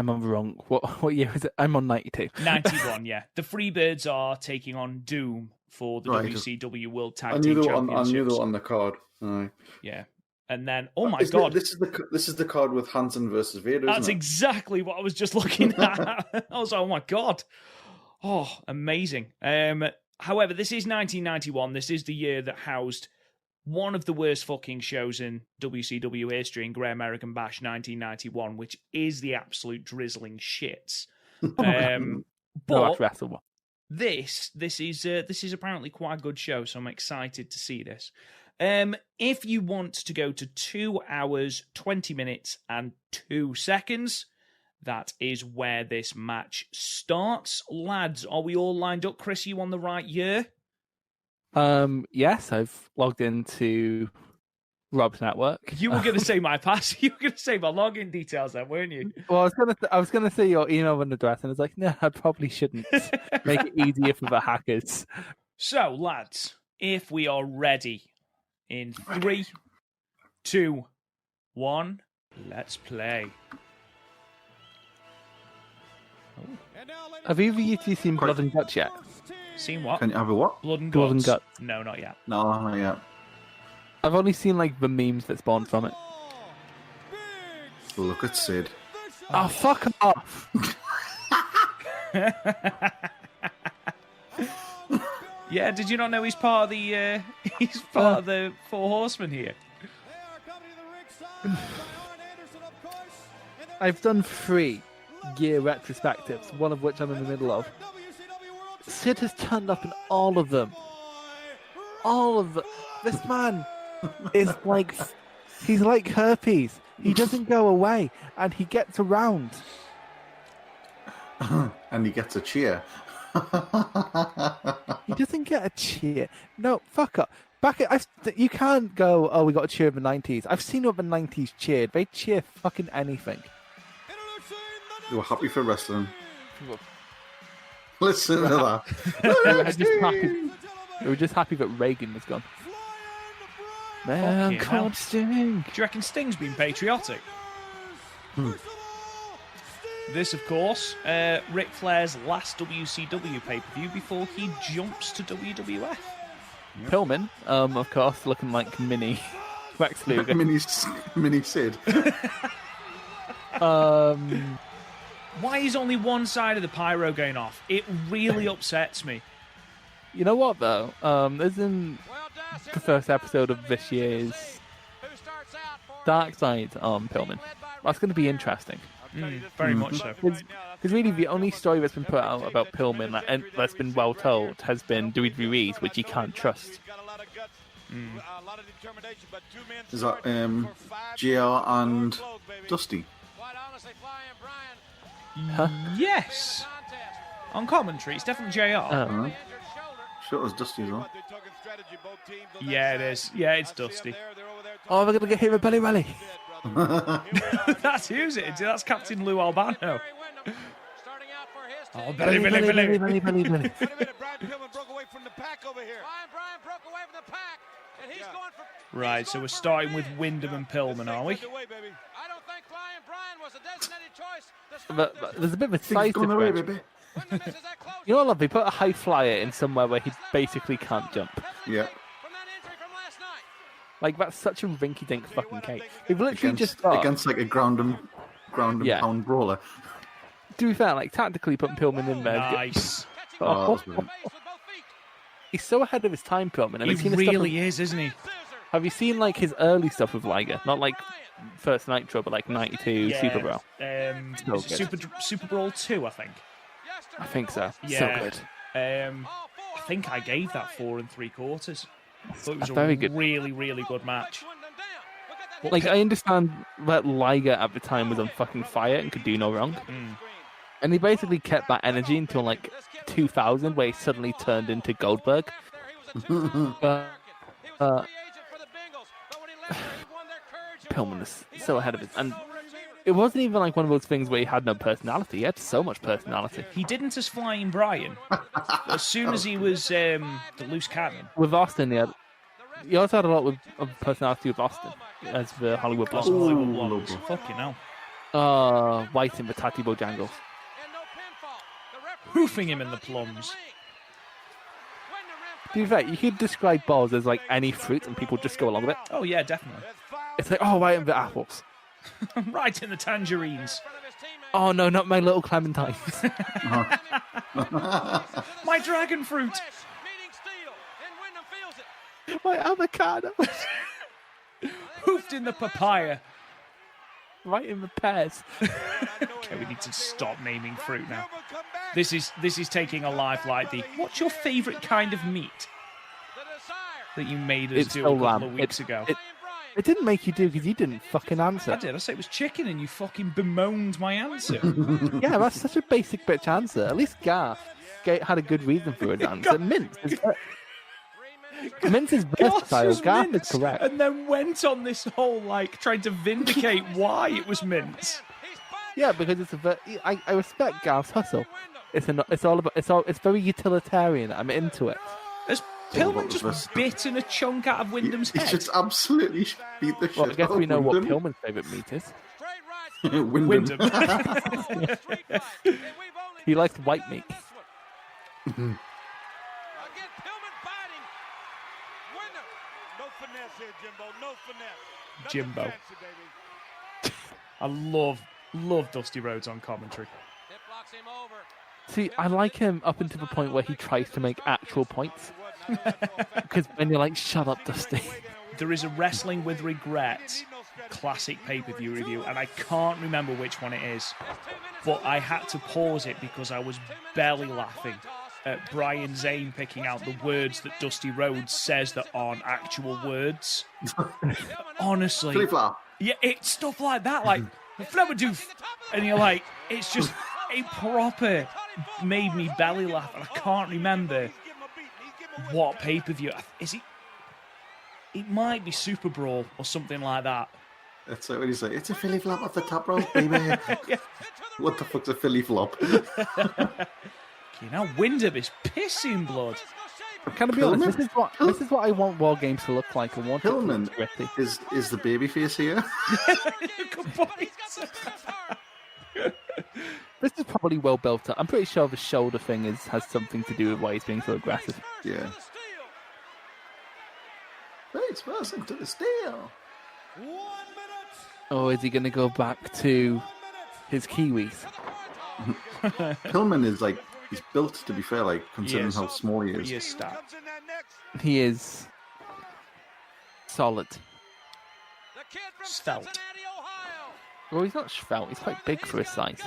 on the wrong. What year is it? I'm on 92. 91, yeah. The Freebirds are taking on Doom for the WCW World Tag Team Championships. I knew they were on the card. Aye. Yeah. And then, oh my God. This is the card with Hansen versus Vader, That's isn't it? exactly what I was just looking at. I was like, oh my God. Oh, amazing. However, this is 1991. This is the year that housed one of the worst fucking shows in WCW history in Great American Bash 1991, which is the absolute drizzling shits. But this is apparently quite a good show, so I'm excited to see this. If you want to go to 2 hours, 20 minutes, and 2 seconds, that is where this match starts. Lads, are we all lined up? Chris, you on the right year? Yes, I've logged into Rob's network. You were going to say my pass. You were going to say my login details then, weren't you? Well, I was gonna say your email and address, and I was like, no, I probably shouldn't. Make it easier for the hackers. So, lads, if we are ready, in 3, 2, 1, let's play. Have either of you two seen Blood and Guts yet? Seen what? Can you have a what? Blood and Blood and Guts? Guts. No, not yet. No, not yet. I've only seen like the memes that spawned from it. Look at Sid. Oh, fuck off! Yeah, did you not know he's part of the he's part of the Four Horsemen here? I've done 3 year retrospectives, one of which I'm in the middle of. Sid has turned up in all of them. All of them. This man is like, he's like herpes. He doesn't go away, and he gets around. And he gets a cheer. He doesn't get a cheer. No, fuck up. You can't go, oh, we got a cheer of the 90s. I've seen what the 90s cheered. They cheer fucking anything. They were happy for wrestling. Listen to that. We were just happy that Reagan was gone. Man, Fucking hell. called Sting. Do you reckon Sting's been patriotic? This, of course, Ric Flair's last WCW pay-per-view before he jumps to WWF. Pillman, of course, looking like mini Lex Luger. mini Sid. Why is only one side of the pyro going off? It really upsets me. You know what, though? As in the first episode of this year's Dark Side Pillman. That's going to be interesting. Very much so. Because really, the only story that's been put out about Pillman and that's been well told has been WWE's, which you can't trust. Is that JR and Dusty? Huh? Yes. On commentary, it's definitely JR. Sure, it was Dusty as well. Yeah, it is. Yeah, it's Dusty. Oh, we're going to get hit with Belly Rally. That's who's it? That's Captain Lou Albano. Oh, Belly. Wait a minute, Brian Pillman broke away from the pack over here. Brian broke away from the pack, and he's going for... Right, so we're starting with Wyndham and Pillman, are we? I don't think Brian was a designated choice. But there's a bit of a size Going away, difference. baby. You know what, love? They put a high flyer in somewhere where he basically can't jump. Yeah. Like, that's such a rinky-dink fucking cake. They've literally just got... Against like a ground and Yeah. pound brawler. To be fair, like, tactically putting Pillman in there... Nice. Oh, that's brilliant. He's so ahead of his time, Pillman. Have you He seen his stuff really is, isn't he? Have you seen, like, his early stuff with Liger? Not, like, First Nitro, but, like, 92 Super Brawl. Is it Super Brawl 2, I think. I think so. Yeah. So good. I think I gave that 4 3/4. I thought it was Very good. really, really good match. Like, I understand that Liger at the time was on fucking fire and could do no wrong. And he basically kept that energy until, like, 2000, where he suddenly turned into Goldberg. Pillman is so ahead of it. And it wasn't even, like, one of those things where he had no personality. He had so much personality. He didn't as Flying Brian. As soon as he was the loose cannon. With Austin, he also had a lot of personality with Austin as the Hollywood That's Blonde. Hollywood Blondes. Fucking hell. White in the Tatty Bojangles. Hoofing him in the plums. To be fair, you could describe balls as like any fruit and people just go along with it. Oh, yeah, definitely. It's like, oh, right in the apples. Right in the tangerines. Oh, no, not my little clementines. My dragon fruit. My avocado. Hoofed in the papaya. Right in the pears. Okay, we need to stop naming fruit now. This is taking a life like the, what's your favourite kind of meat? that you made us It's do so a couple lamb. of weeks ago. It didn't make you do because you didn't fucking answer. I did. I said it was chicken, and you fucking bemoaned my answer. Yeah, that's such a basic bitch answer. At least Garth had a good reason for his answer. Mince is versatile. Garth is correct. And then went on this whole trying to vindicate why it was mince. Yeah, because I respect Garth's hustle. It's very utilitarian. I'm into it. Has Pillman just bitten a chunk out of Wyndham's head? He just absolutely beat the shit Well, I guess out we of know what Wyndham. Pillman's favourite meat is. Wyndham. He likes white meat. Again, Pillman biting. Wyndham. No finesse here, Jimbo. No finesse. Nothing Jimbo. fancy, baby. I love Dusty Rhodes on commentary. Hip blocks him over. See, I like him up until the point where he tries to make actual points. Because when you're like, shut up, Dusty. There is a Wrestling with Regret classic pay-per-view review, and I can't remember which one it is, but I had to pause it because I was belly laughing at Brian Zane picking out the words that Dusty Rhodes says that aren't actual words. Honestly. Flip-flop. Yeah, it's stuff like that, like, flabadoof, and you're like, it's just, it proper made me belly laugh, and I can't remember what pay-per-view. Is it? It might be Super Brawl or something like that. That's like when he's like, it's a Philly flop off the top rope, baby. Yeah. What the fuck's a Philly flop? You know, Wyndham is pissing blood. Can I be honest? This is what I want War Games to look like. I want it to Pillman look gritty. is the baby face here. Good point. This is probably well built up. I'm pretty sure the shoulder thing has something to do with why he's being so aggressive. Yeah. Face first into the steel. Or is he going to go back to his Kiwis? Pillman is like, he's built to be fair, like, considering is. how small he is. He is stout. He is solid. Stout. Well, he's not svelte. He's quite big for his size.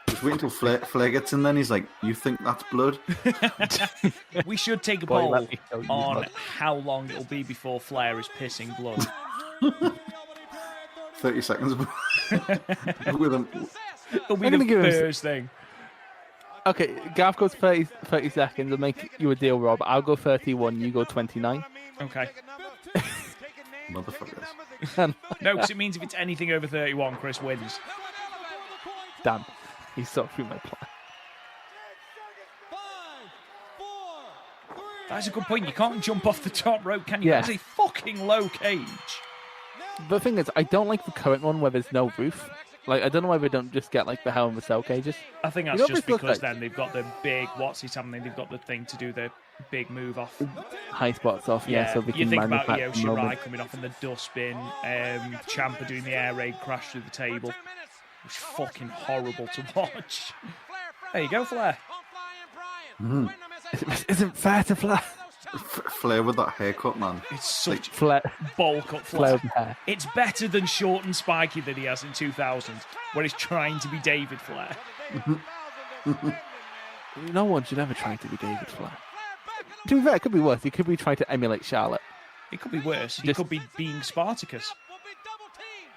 Just wait until Flair gets in then, he's like, you think that's blood? We should take a Boy, poll let me show you on blood. how long it'll be before Flair is pissing blood. 30 seconds with him. It'll be I'm gonna the give him- first thing. Okay, Garth goes 30 seconds. I'll make you a deal, Rob. I'll go 31. You go 29. Okay. Motherfuckers. No, because it means if it's anything over 31, Chris wins. Damn. He saw through my plan. That's a good point. You can't jump off the top rope, can you? Yeah. That's a fucking low cage. The thing is, I don't like the current one where there's no roof. Like, I don't know why they don't just get, like, the Hell in the Cell cages. I think You that's know, just this looks because like- then they've got the big, what's it happening? They've got the thing to do the big move off. High spots off, yeah, so they you can think about Io manufacture moments. Shirai coming off in the dustbin, Ciampa doing the air raid crash through the table. It was fucking horrible to watch. There you go, Flair. It isn't fair to Flair. Flair with that haircut, man. It's such Flair. bowl cut Flair Flair. hair. It's better than short and spiky that he has in 2000, where he's trying to be David Flair. No one should ever try to be David Flair. To be fair, it could be worse. He could be trying to emulate Charlotte. It could be worse. He Just- could be being Spartacus.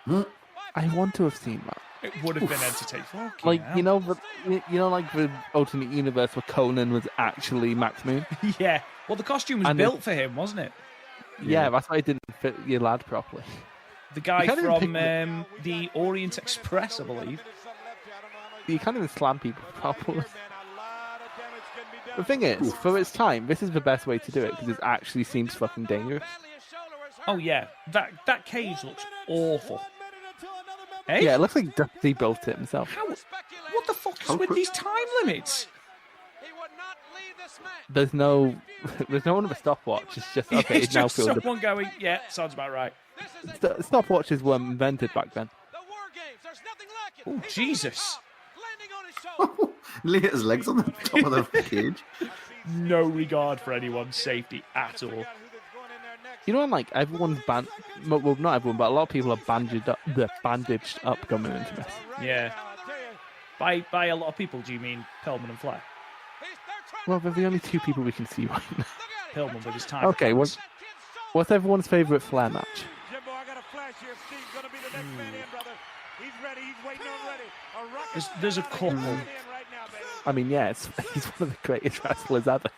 I want to have seen that. It would have been entertaining. Fucking Like, hell. like the alternate universe where Conan was actually Max Moon. Yeah. Well, the costume was And built for him, wasn't it? Yeah, that's why it didn't fit your lad properly. The guy You can't even from pick the Orient Express, I believe. You can't even slam people properly. The thing is, for its time, this is the best way to do it because it actually seems fucking dangerous. Oh yeah, that cage looks awful. Hey? Yeah, it looks like Dusty built it himself. How? What the fuck is How with quick- these time limits? There's no one with a stopwatch. It's just okay. It's It now just feels someone going, yeah, sounds about right. stopwatches were invented back then. Oh Jesus! Lay his legs on the top of the cage. No regard for anyone's safety at all. You know, like everyone's well, not everyone, but a lot of people are bandaged up coming into this. Yeah. By a lot of people, do you mean Pillman and Flair? Well, they're the only two people we can see right now. Pillman with his time. Okay, what's everyone's favourite Flair match? Jimbo, I got a flash here. Steve's gonna be the next man in, brother. He's ready. He's waiting on ready. A rocket There's a couple. in right now, baby. I mean, yeah, he's one of the greatest wrestlers ever.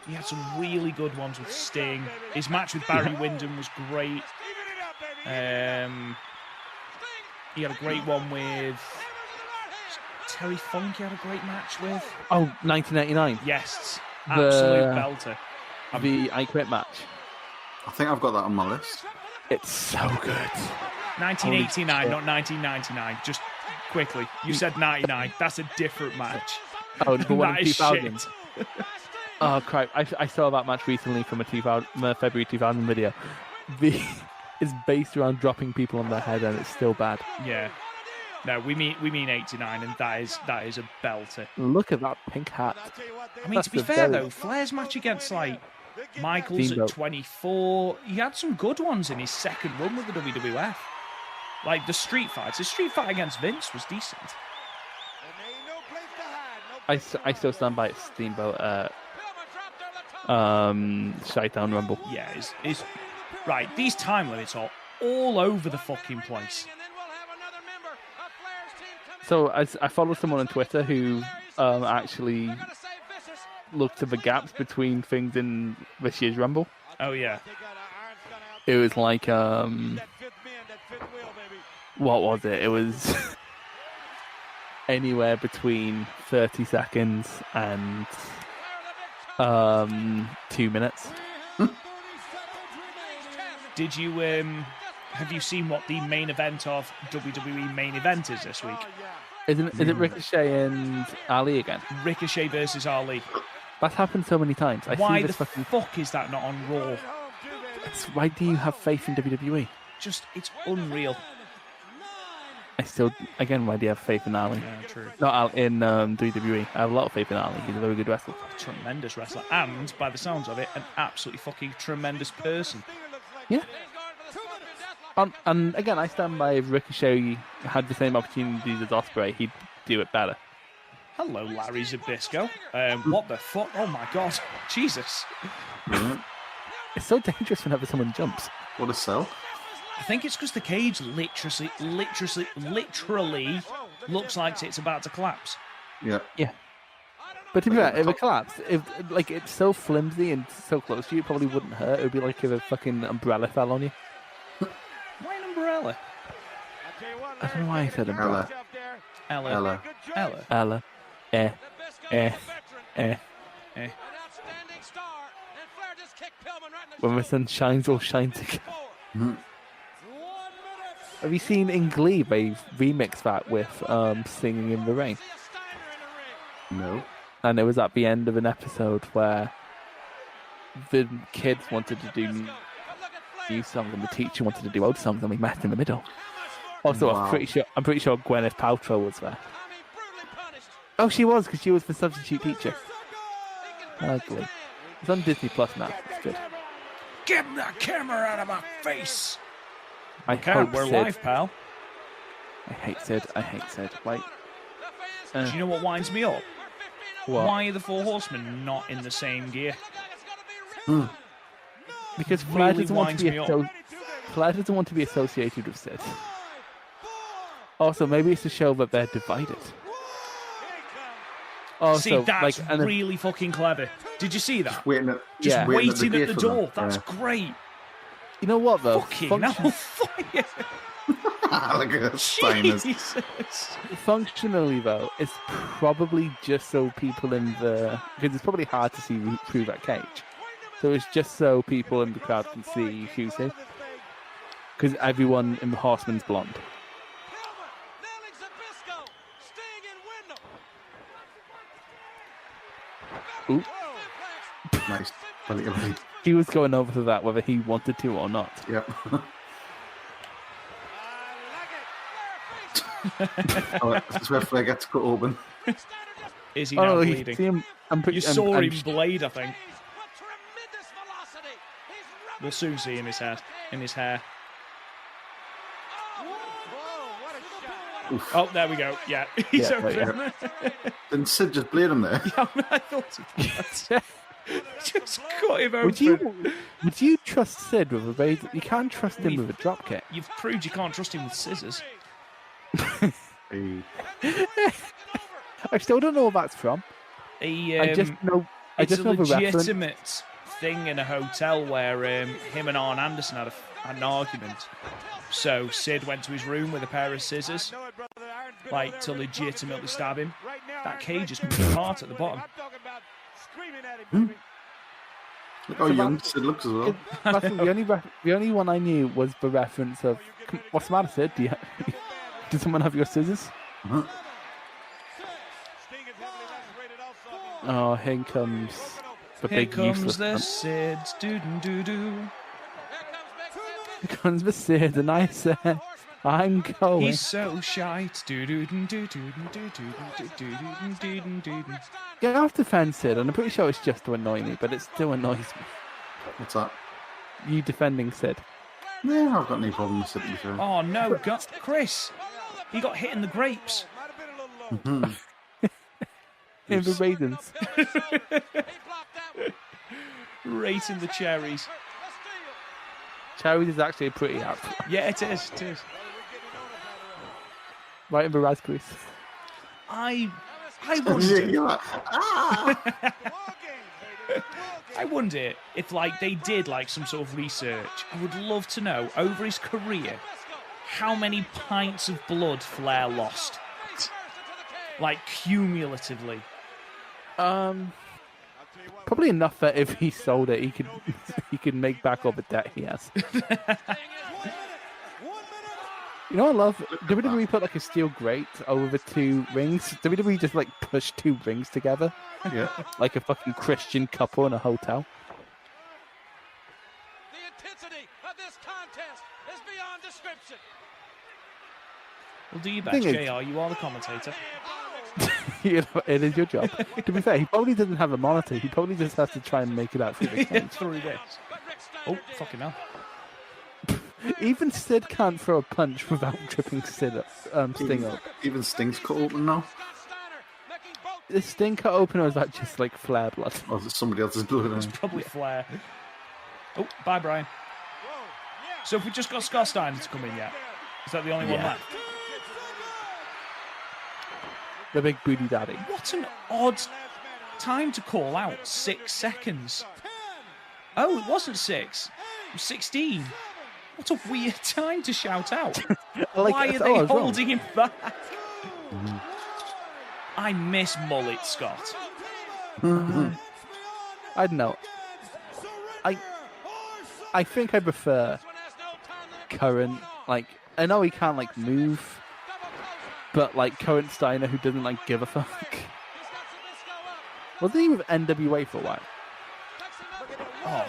He had some really good ones with Sting. His match with Barry Windham was great. He had a great one with Terry Funk. He had a great match with. Oh, 1999. Yes, absolute belter. The I Quit match. I think I've got that on my list. It's so good. 1989, not 1999. Just quickly, you said 99. That's a different match. Oh, the one That in is 2000. shit. Oh crap! I saw that match recently from a February 2000 video. It's based around dropping people on their head, and it's still bad. Yeah. No, we mean 89, and that is a belter. Look at that pink hat. I mean, That's to be a fair very- though, Flair's match against like Michaels Steamboat. at 24, he had some good ones in his second run with the WWF. Like the street fights. His street fight against Vince was decent. I still stand by it. Steamboat. Shitedown Rumble. Yeah, is right. These time limits are all over the fucking place. So I follow someone on Twitter who actually looked at the gaps between things in this year's Rumble. Oh yeah. It was like what was it? It was anywhere between 30 seconds and 2 minutes. Did you have you seen what the main event of WWE main event is this week? Is it Ricochet and Ali again? Ricochet versus Ali. That's happened so many times. Why see the this fucking... fuck is that not on Raw? Why do you have faith in WWE? Just, it's unreal. Why do you have faith in Ali? Yeah, true. Not in WWE. I have a lot of faith in Ali. He's a very good wrestler. Tremendous wrestler. And, by the sounds of it, an absolutely fucking tremendous person. Yeah. And again, I stand by if Ricochet had the same opportunities as Ospreay, he'd do it better. Hello, Larry Zbyszko. What the fuck? Oh my god. Jesus. It's so dangerous whenever someone jumps. What a sell. I think it's because the cage literally looks like it's about to collapse. Yeah. Yeah. But to be fair, if it collapsed, it's so flimsy and so close to you, it probably wouldn't hurt. It would be like if a fucking umbrella fell on you. Why an umbrella? I don't know why I said umbrella. Ella. Ella. When the sun shines, all shine together. Mm-hmm. Have you seen in Glee, they've remixed that with Singing in the Rain? No. And it was at the end of an episode where the kids wanted to do new songs and the teacher wanted to do old songs, and we met in the middle. Also, Wow. I'm pretty sure Gwyneth Paltrow was there. Oh, she was, because she was the substitute teacher. Ugly. It's on Disney Plus now. It's good. Get that camera out of my face! I Can't, hope we're Sid. live, pal. I hate Sid. Wait. Do you know what winds me up? What? Why are the Four Horsemen not in the same gear? Because Flair Really doesn't want winds to me be up. Flair doesn't want to be associated with Sid. Also, maybe it's to show that they're divided. Also, See, that's and then- really fucking clever. Did you see that? Waiting at, Just Yeah. waiting at the gate for them. door. That's Yeah. great. You know what though? Fucking hell, fire. Like a Steiners. Jesus. Functionally though, it's probably just so people in the because it's probably hard to see through that cage. So it's just so people in the crowd can see who's who. Because everyone in the Horseman's blonde. Ooh. Nice. Politically. He was going over to that whether he wanted to or not. Yep. Oh, this is where Flair gets cut open. Is he now Oh, bleeding? see him. I'm pretty. You saw I'm, him blade, I think. We'll soon see in his head, in his hair. Oof. Oh, there we go. Yeah, he's Yeah, open. Didn't Sid just blade him there? Yeah, I thought it just cut him open. Would you trust Sid with a razor? You can't trust him with a drop kick. You've proved you can't trust him with scissors. Hey. I still don't know what that's from. I just know. I It's just a know the reference. legitimate thing in a hotel where him and Arn Anderson had an argument. So Sid went to his room with a pair of scissors, like to legitimately stab him. That cage is coming apart at the bottom. Look how young Sid looks as well. That's the only one I knew was the reference of. What's the matter, Sid? Does someone have your scissors? Uh-huh. Oh, here comes the Here big comes useless. the Sid, doo-doo-doo-doo. Here comes the Sid, and I said, I'm going. He's so shite. Doo-doo-doo-doo-doo-doo-doo-doo-doo-doo-doo-doo-doo. Get off the fence, Sid, and I'm pretty sure it's just to annoy me, but it still annoys me. What's that? You defending Sid. Yeah, I've got no problem with Sid. Oh no, Chris! He got hit in the grapes. Mm-hmm. In the raisins. Right in the cherries. Cherries is actually a pretty app. Yeah, it is. It is. Right in the raspberries. I Yeah, wonder. you're like, I wonder if they did some sort of research. I would love to know over his career how many pints of blood Flair lost, cumulatively. Probably enough that if he sold it, he could make back all the debt he has. You know what I love? WWE put a steel grate over the two rings. WWE just push two rings together. yeah. Like a fucking Christian couple in a hotel. The intensity of this contest is beyond description. Well, do your best, Thing is- JR. You are the commentator. You know, it is your job. To be fair, he probably doesn't have a monitor. He probably just has to try and make it out through the cage. Through this. Oh, fucking hell. Even Sid can't throw a punch without tripping Sting up. Even Sting's cut open now. The Sting cut open, or is that just Flair blood? Or is it somebody else's blood? Probably Flair. Oh, bye, Brian. So if we just got Scott Steiner to come in yet? Is that the only one Yeah. left? The big booty daddy. What an odd time to call out. 6 seconds. Oh, it wasn't 6. It was 16. What a weird time to shout out. Why are they holding him back? I miss mullet, Scott. I don't know. I think I prefer current, I know he can't move, but current Steiner who doesn't give a fuck. Wasn't he with NWA for a while? Oh,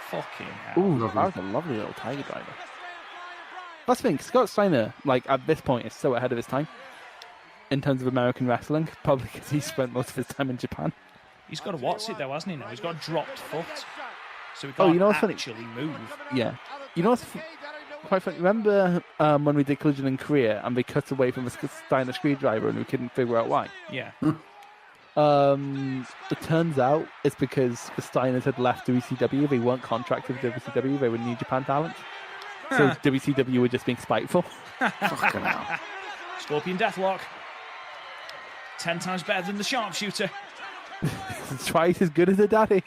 fucking hell. Ooh, that was a lovely little tiger driver. That's the thing, Scott Steiner, at this point, is so ahead of his time in terms of American wrestling, probably because he spent most of his time in Japan. He's got a what's it though, hasn't he? Now he's got a dropped foot, so he Oh, can't you know what's funny? actually move. Yeah. You know what's quite funny? Remember when we did Collision in Korea and they cut away from the Steiner screwdriver and we couldn't figure out why? Yeah. It turns out it's because the Steiners had left WCW. They weren't contracted with WCW. They were New Japan talent. So WCW were just being spiteful. Fucking hell. Scorpion Deathlock. 10 times better than the sharpshooter. It's twice as good as a daddy.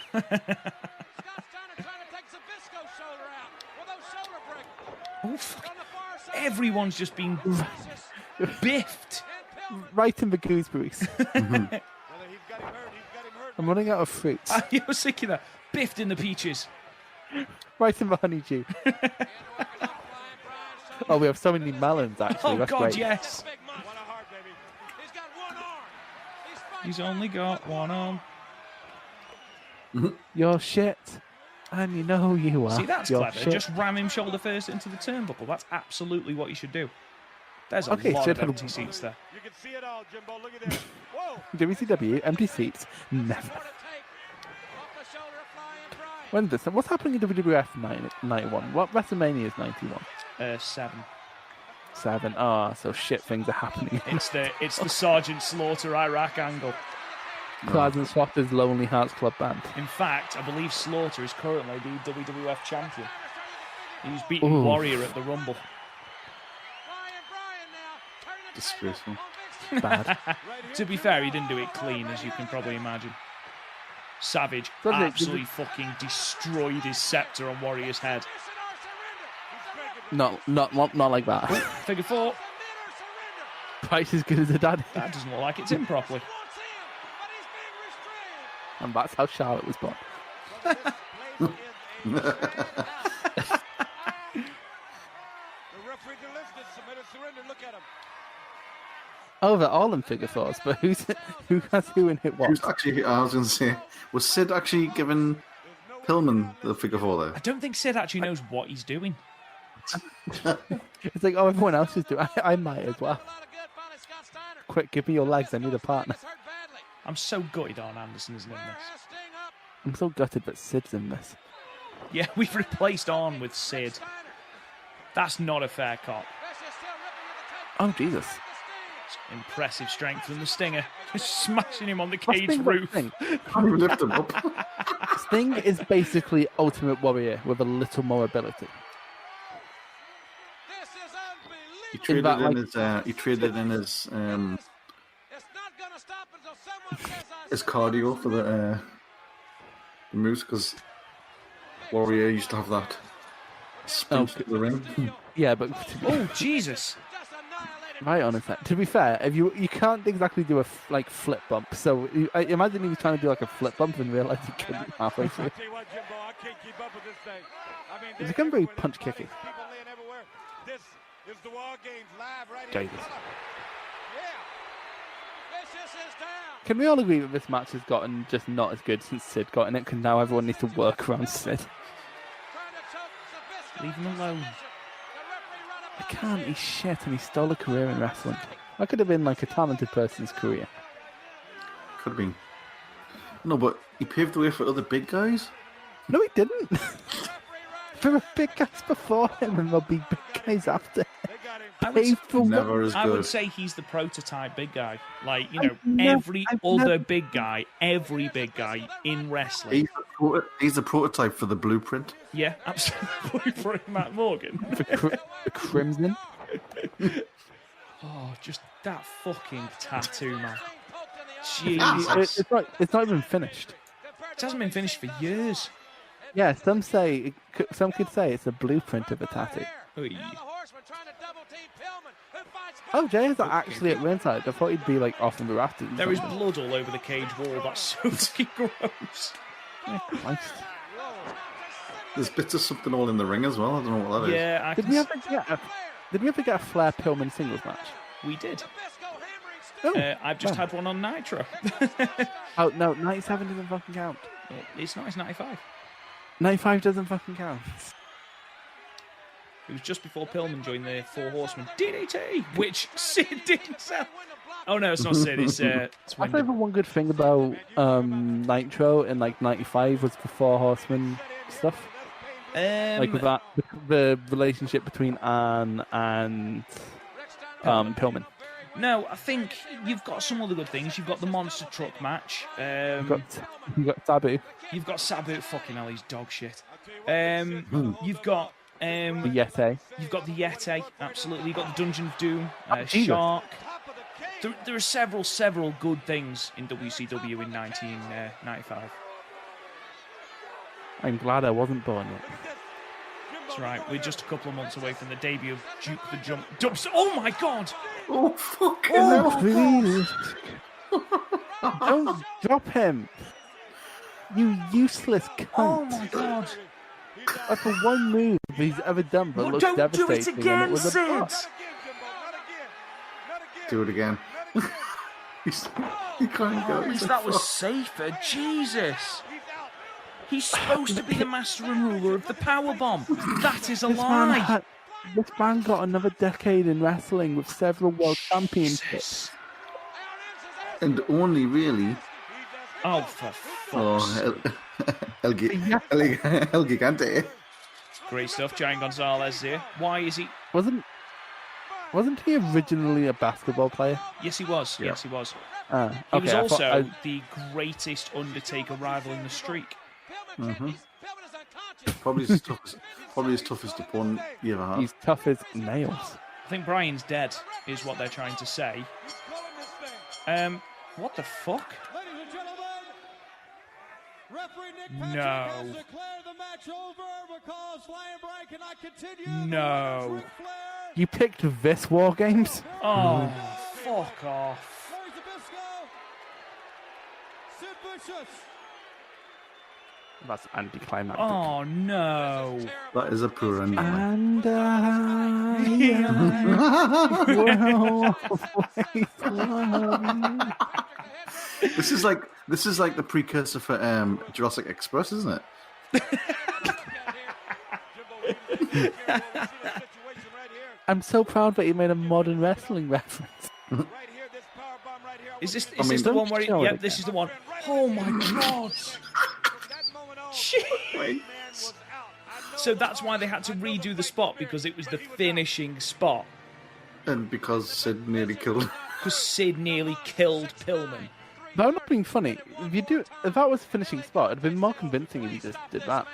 Oh, fuck. Everyone's just been biffed. Right in the gooseberries. I'm running out of fruits. I was thinking that. Biffed in the peaches. Right in the honeydew. Oh, we have so many melons, actually. Oh, That's God, great. yes. He's only got one arm. You're shit. And you know you are. See, that's You're clever. shit. Just ram him shoulder first into the turnbuckle. That's absolutely what you should do. There's a Okay, lot so of it'll- empty seats there. You can see it all, Jimbo. Look at this. Whoa. WCW, empty seats, never. When this? What's happening in WWF 91? What WrestleMania is 91? 7. 7. Oh, so shit things are happening. It's the Sergeant Slaughter Iraq angle. Sergeant Slaughter's Lonely Hearts Club Band. In fact, I believe Slaughter is currently the WWF champion. He was beating Warrior at the Rumble. Disgraceful. Bad. To be fair, he didn't do it clean, as you can probably imagine. Savage absolutely fucking destroyed his scepter on Warrior's head. Not like that. Figure 4. Twice as good as a daddy. That doesn't look like it's in properly. And that's how Charlotte was born. The referee delisted, submitted, surrender. Look at him. Oh, they're all in figure 4s, but who has who in hit what? Who's actually, I was going to say, was Sid actually giving Pillman the figure 4 there? I don't think Sid actually knows what he's doing. It's like, oh, everyone else is doing. I might as well. Quick, give me your legs. I need a partner. I'm so gutted Arn Anderson isn't in this. I'm so gutted that Sid's in this. Yeah, we've replaced Arn with Sid. That's not a fair cop. Oh, Jesus. Impressive strength from the Stinger. Just smashing him on the cage Sting, roof. Sting. Can't even lift him up. Sting is basically Ultimate Warrior with a little more ability. He traded in his cardio for the moves, because Warrior used to have that sprint to the ring. Yeah, but Oh, Jesus. right on his head. To be fair, if you can't exactly do a flip bump, so I imagine he was trying to do like a flip bump and realised he couldn't halfway through. He's become very punch kicky. Jesus. Can we all agree that this match has gotten just not as good since Sid got in it? Because now everyone needs to work around Sid. Leave him alone. I can't. He's shit, and he stole a career in wrestling. That could have been like a talented person's career. Could have been. No, but he paved the way for other big guys. No, he didn't. There were big guys before him, and there'll be big guys after. I would say he's the prototype big guy. Like, you know, every big guy in wrestling. He's the prototype for the blueprint. Yeah, absolutely. Matt Morgan. The Crimson. Oh, just that fucking tattoo, man. Jesus. It's not even finished. It hasn't been finished for years. Yeah, some could say it's a blueprint of a tattoo. Oy. Oh, Jay is actually at ringside. I thought he'd be like off in the rafters. There is blood all over the cage wall. That's so fucking gross. Oh, Christ. There's bits of something all in the ring as well. I don't know what that is. Yeah, Did we ever get a Flair Pillman singles match? We did. Oh, I've just had one on Nitro. Oh no, 97 doesn't fucking count. It's not. It's 95. 95 doesn't fucking count. It was just before Pillman joined the Four Horsemen. DDT, which Sid didn't sell. Oh no, it's not Sid. It's I think the one good thing about Nitro in like 95 was the Four Horsemen stuff. Like with that, the relationship between Ann and Pillman. No, I think you've got some other good things. You've got the monster truck match. You've got Sabu. You've got Sabu. Fucking hell, he's dog shit. You've got The Yeti. You've got the Yeti. Absolutely. You've got the Dungeon of Doom. Shark. There are several good things in WCW in 1995. I'm glad I wasn't born yet. That's right. We're just a couple of months away from the debut of Duke the Jump. Oh my God! Oh, fucking hell. Please. Don't drop him. You useless cunt. Oh my God! That's the one move he's ever done, but looks Don't do devastating. it again, Sid! Do it again. He can't go. That was safer. Jesus! He's supposed to be the master and ruler of the powerbomb. That is a lie. This man got another decade in wrestling with several world championships. And only really. Oh, for fuck's sake. El Gigante. Great stuff. Giant Gonzalez here. Why is he... Wasn't Wasn't he originally a basketball player? Yes, he was. Yeah. Yes, he was. He He was also the greatest Undertaker rival in the streak. Mm-hmm. Probably his toughest opponent you ever had. He's tough as nails. I think Brian's dead, is what they're trying to say. What the fuck? Ladies and gentlemen, referee Nick Patrick No. has declared the match over because Flying Brian cannot continue. No. Ric Flair. You picked this War Games? Oh, fuck off. Larry Zbyszko. Sid Vicious. That's anticlimactic. Oh, no. That is a poor ending. And This is like the precursor for Jurassic Express, isn't it? I'm so proud that you made a modern wrestling reference. Is this I mean, the don't one where... show it Yep, this is the one. Oh, my God. Jeez. So that's why they had to redo the spot, because it was the finishing spot. And because Sid nearly killed him. Because Sid nearly killed Pillman. But I'm not being funny. If that was the finishing spot, it'd have been more convincing if you just did that.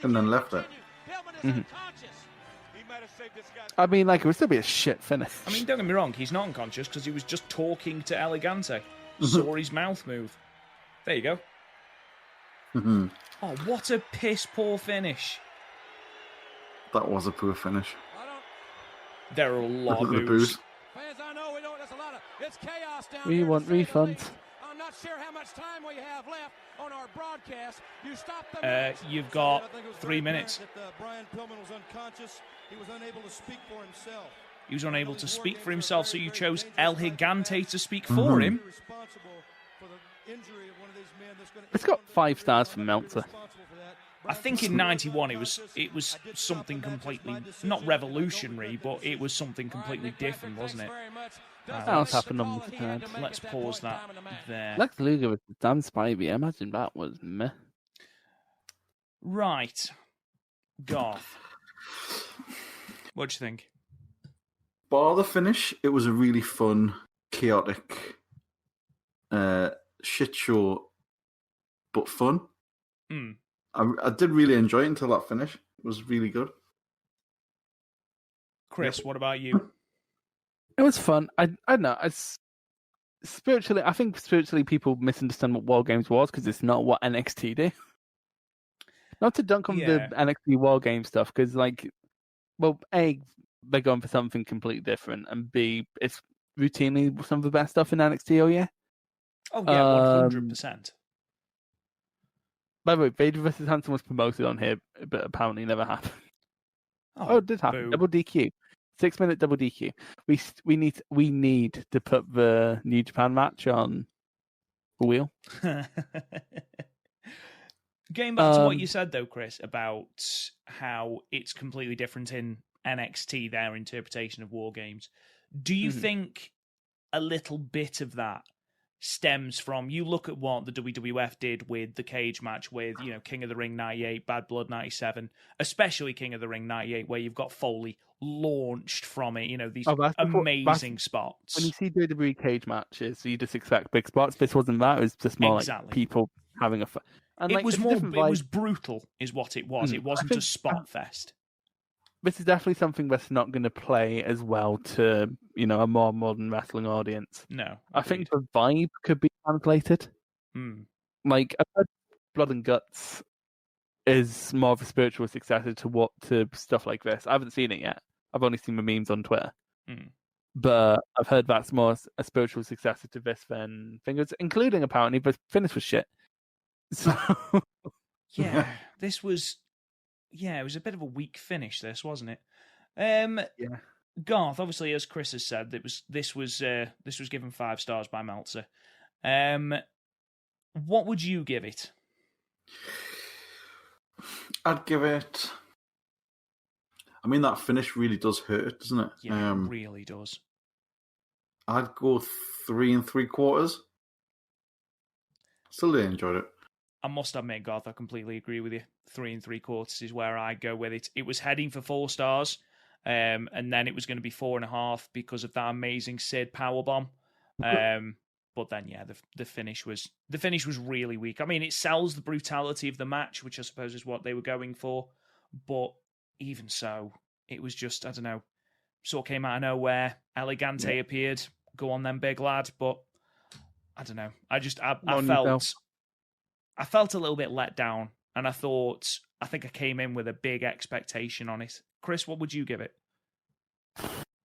And then left it. Mm-hmm. I mean, like, it would still be a shit finish. I mean, don't get me wrong, he's not unconscious because he was just talking to Elegante. Saw his mouth move. There you go. Mhm. Oh, what a piss poor finish. That was a poor finish. There are a lot Look of at the boos. booze. Fans, I know we don't. There's a lot of. It's chaos down We there. want refunds. I'm not sure how much time we have left on our broadcast. You stopped the match. You've got I think it was 3 very minutes. apparent that, Brian Pillman was unconscious. He was unable to speak for himself. He was unable to speak for himself, so you chose El Gigante to speak for him. Responsible for the injury of one of these men that's gonna- It's got 5 stars from Meltzer. responsible for that. I think in '91 it was something completely, not revolutionary, but it was something completely different, wasn't it? That else happened on the third. Let's pause that there. Lex Luger with the damn Spivey. I imagine that was meh. Right. Garth. What do you think? Bar the finish, it was a really fun, chaotic shit show, but fun. Mm. I did really enjoy it until that finish. It was really good. Chris, what about you? It was fun. I don't know. I think spiritually people misunderstand what War Games was because it's not what NXT do. Not to dunk on the NXT War Game stuff because, like, well, A, they're going for something completely different, and B, it's routinely some of the best stuff in NXT all year. Oh yeah, 100%. By the way, Vader vs. Hanson was promoted on here, but apparently never happened. Oh, it did happen. boo. Double DQ. 6-minute double DQ. We need to put the New Japan match on the wheel. Going back to what you said, though, Chris, about how it's completely different in NXT, their interpretation of War Games. Do you think a little bit of that stems from, you look at what the WWF did with the cage match with, you know, King of the Ring 98, Bad Blood 97, especially King of the Ring 98, where you've got Foley launched from it, you know, these amazing spots. When you see WWE cage matches, you just expect big spots. This wasn't that. It was just more like people having a fun. And it like, was it's a more, different it vibe. was brutal, is what it was. It wasn't a spot fest. This is definitely something that's not going to play as well to, you know, a more modern wrestling audience. No. I think the vibe could be translated. Like, I've heard Blood and Guts is more of a spiritual successor to stuff like this. I haven't seen it yet. I've only seen the memes on Twitter. But I've heard that's more a spiritual successor to this than Fingers, including apparently the finish was shit. So yeah, this was... Yeah, it was a bit of a weak finish, this, wasn't it? Yeah. Garth, obviously, as Chris has said, this was given 5 stars by Meltzer. What would you give it? I'd give it... I mean, that finish really does hurt, doesn't it? Yeah, it really does. I'd go 3 3/4. Still really enjoyed it. I must admit, Garth, I completely agree with you. 3 3/4 is where I go with it. It was heading for 4 stars. and then it was going to be 4.5 because of that amazing Sid powerbomb. But then, yeah, the finish was really weak. I mean, it sells the brutality of the match, which I suppose is what they were going for. But even so, it was just, I don't know, sort of came out of nowhere. Elegante appeared. Go on then, big lad. But I don't know. I felt a little bit let down, and I think I came in with a big expectation on it. Chris, what would you give it?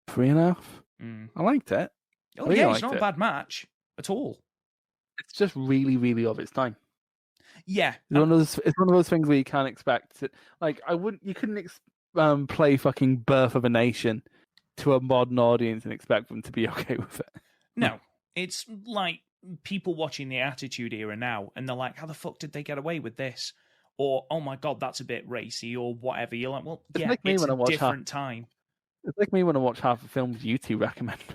3.5. I liked it. Oh yeah, it's not a bad match at all. It's just really, really of its time. Yeah, it's one of those things where you can't expect it. Like you couldn't play fucking Birth of a Nation to a modern audience and expect them to be okay with it. No, it's like people watching the Attitude Era now, and they're like, "How the fuck did they get away with this?" Or, "Oh my god, that's a bit racy," or whatever. You're like, "Well, yeah, it's a different time." It's like me when I watch half the films you two recommend me.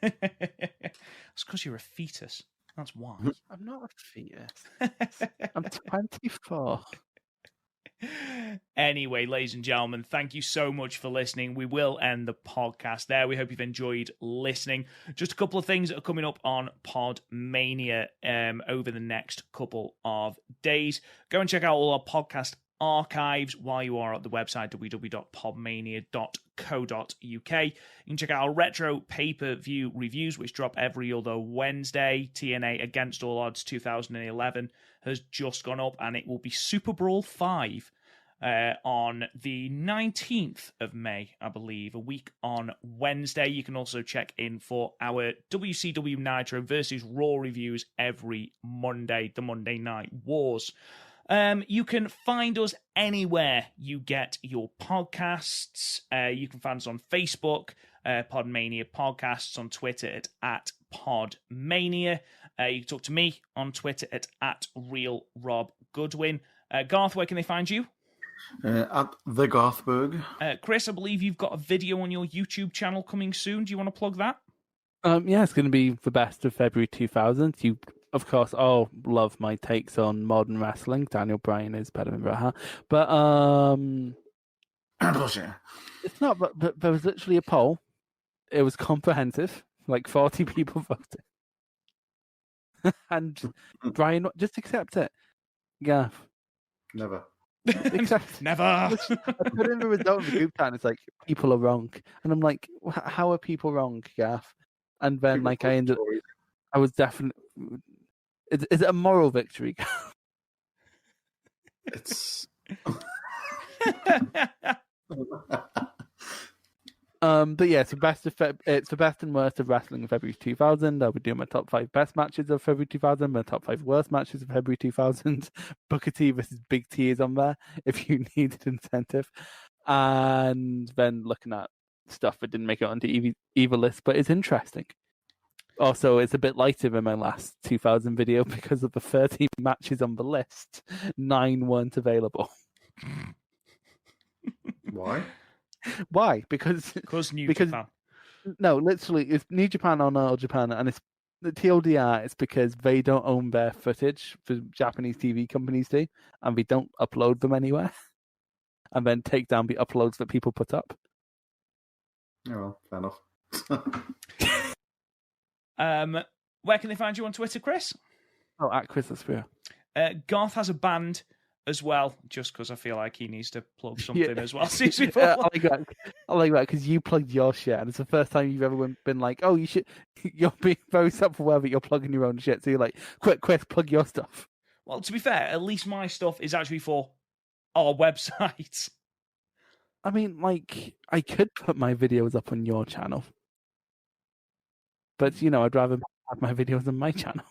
It's because you're a fetus. That's why. I'm not a fetus. I'm 24. Anyway, ladies and gentlemen, thank you so much for listening. We will end the podcast there. We hope you've enjoyed listening. Just a couple of things that are coming up on PodMania over the next couple of days. Go and check out all our podcast archives while you are at the website www.podmania.co.uk. You can check out our retro pay-per-view reviews, which drop every other Wednesday. TNA Against All Odds 2011 has just gone up, and it will be Super Brawl 5 on the 19th of May, I believe, a week on Wednesday. You can also check in for our WCW Nitro versus Raw reviews every Monday, the Monday Night Wars. You can find us anywhere you get your podcasts. You can find us on Facebook, PodMania Podcasts, on Twitter at PodMania. You can talk to me on Twitter at RealRobGoodwin. Garth, where can they find you? At the Garthberg. Chris, I believe you've got a video on your YouTube channel coming soon. Do you want to plug that? Yeah, it's going to be the best of February 2000. You, of course, all love my takes on modern wrestling. Daniel Bryan is better than Bret Hart. But it's not. But there was literally a poll. It was comprehensive. Like 40 people voted. And Bryan, just accept it. Gaff. Never. Never. I put in the result of the group chat and it's like, people are wrong. And I'm like, how are people wrong, Gaff? And then people like I was definitely... Is it a moral victory? It's... But yeah, it's the best and worst of wrestling in February 2000. I'll be doing my top 5 best matches of February 2000, my top 5 worst matches of February 2000. Booker T versus Big T is on there if you need an incentive. And then looking at stuff that didn't make it onto either list, but it's interesting. Also, it's a bit lighter than my last 2000 video because of the 13 matches on the list. 9 weren't available. Why? Why? Because New Japan. No, literally, it's New Japan on All Japan, and it's the TLDR. It's because they don't own their footage for Japanese TV companies do, and they don't upload them anywhere, and then take down the uploads that people put up. Oh, fair enough. Where can they find you on Twitter, Chris? Oh, at Chris Aspire. Garth has a band as well, just because I feel like he needs to plug something as well. I like that because you plugged your shit, and it's the first time you've ever been like, "Oh, you should." You're being very self-aware that you're plugging your own shit, so you're like, "Quick, plug your stuff." Well, to be fair, at least my stuff is actually for our website. I mean, like, I could put my videos up on your channel, but I'd rather have my videos on my channel.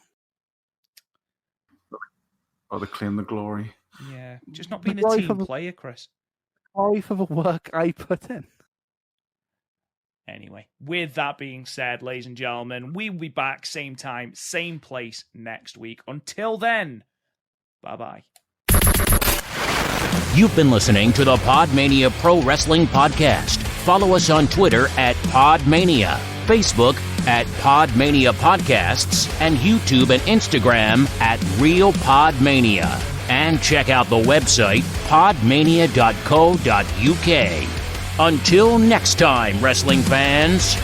Or to claim the glory. Yeah, just not being a team player, Chris. Sorry for the work I put in. Anyway, with that being said, ladies and gentlemen, we will be back same time, same place next week. Until then, bye-bye. You've been listening to the PodMania Pro Wrestling Podcast. Follow us on Twitter at PodMania, Facebook at PodMania Podcasts, and YouTube and Instagram at Real PodMania. And check out the website podmania.co.uk. Until next time, wrestling fans.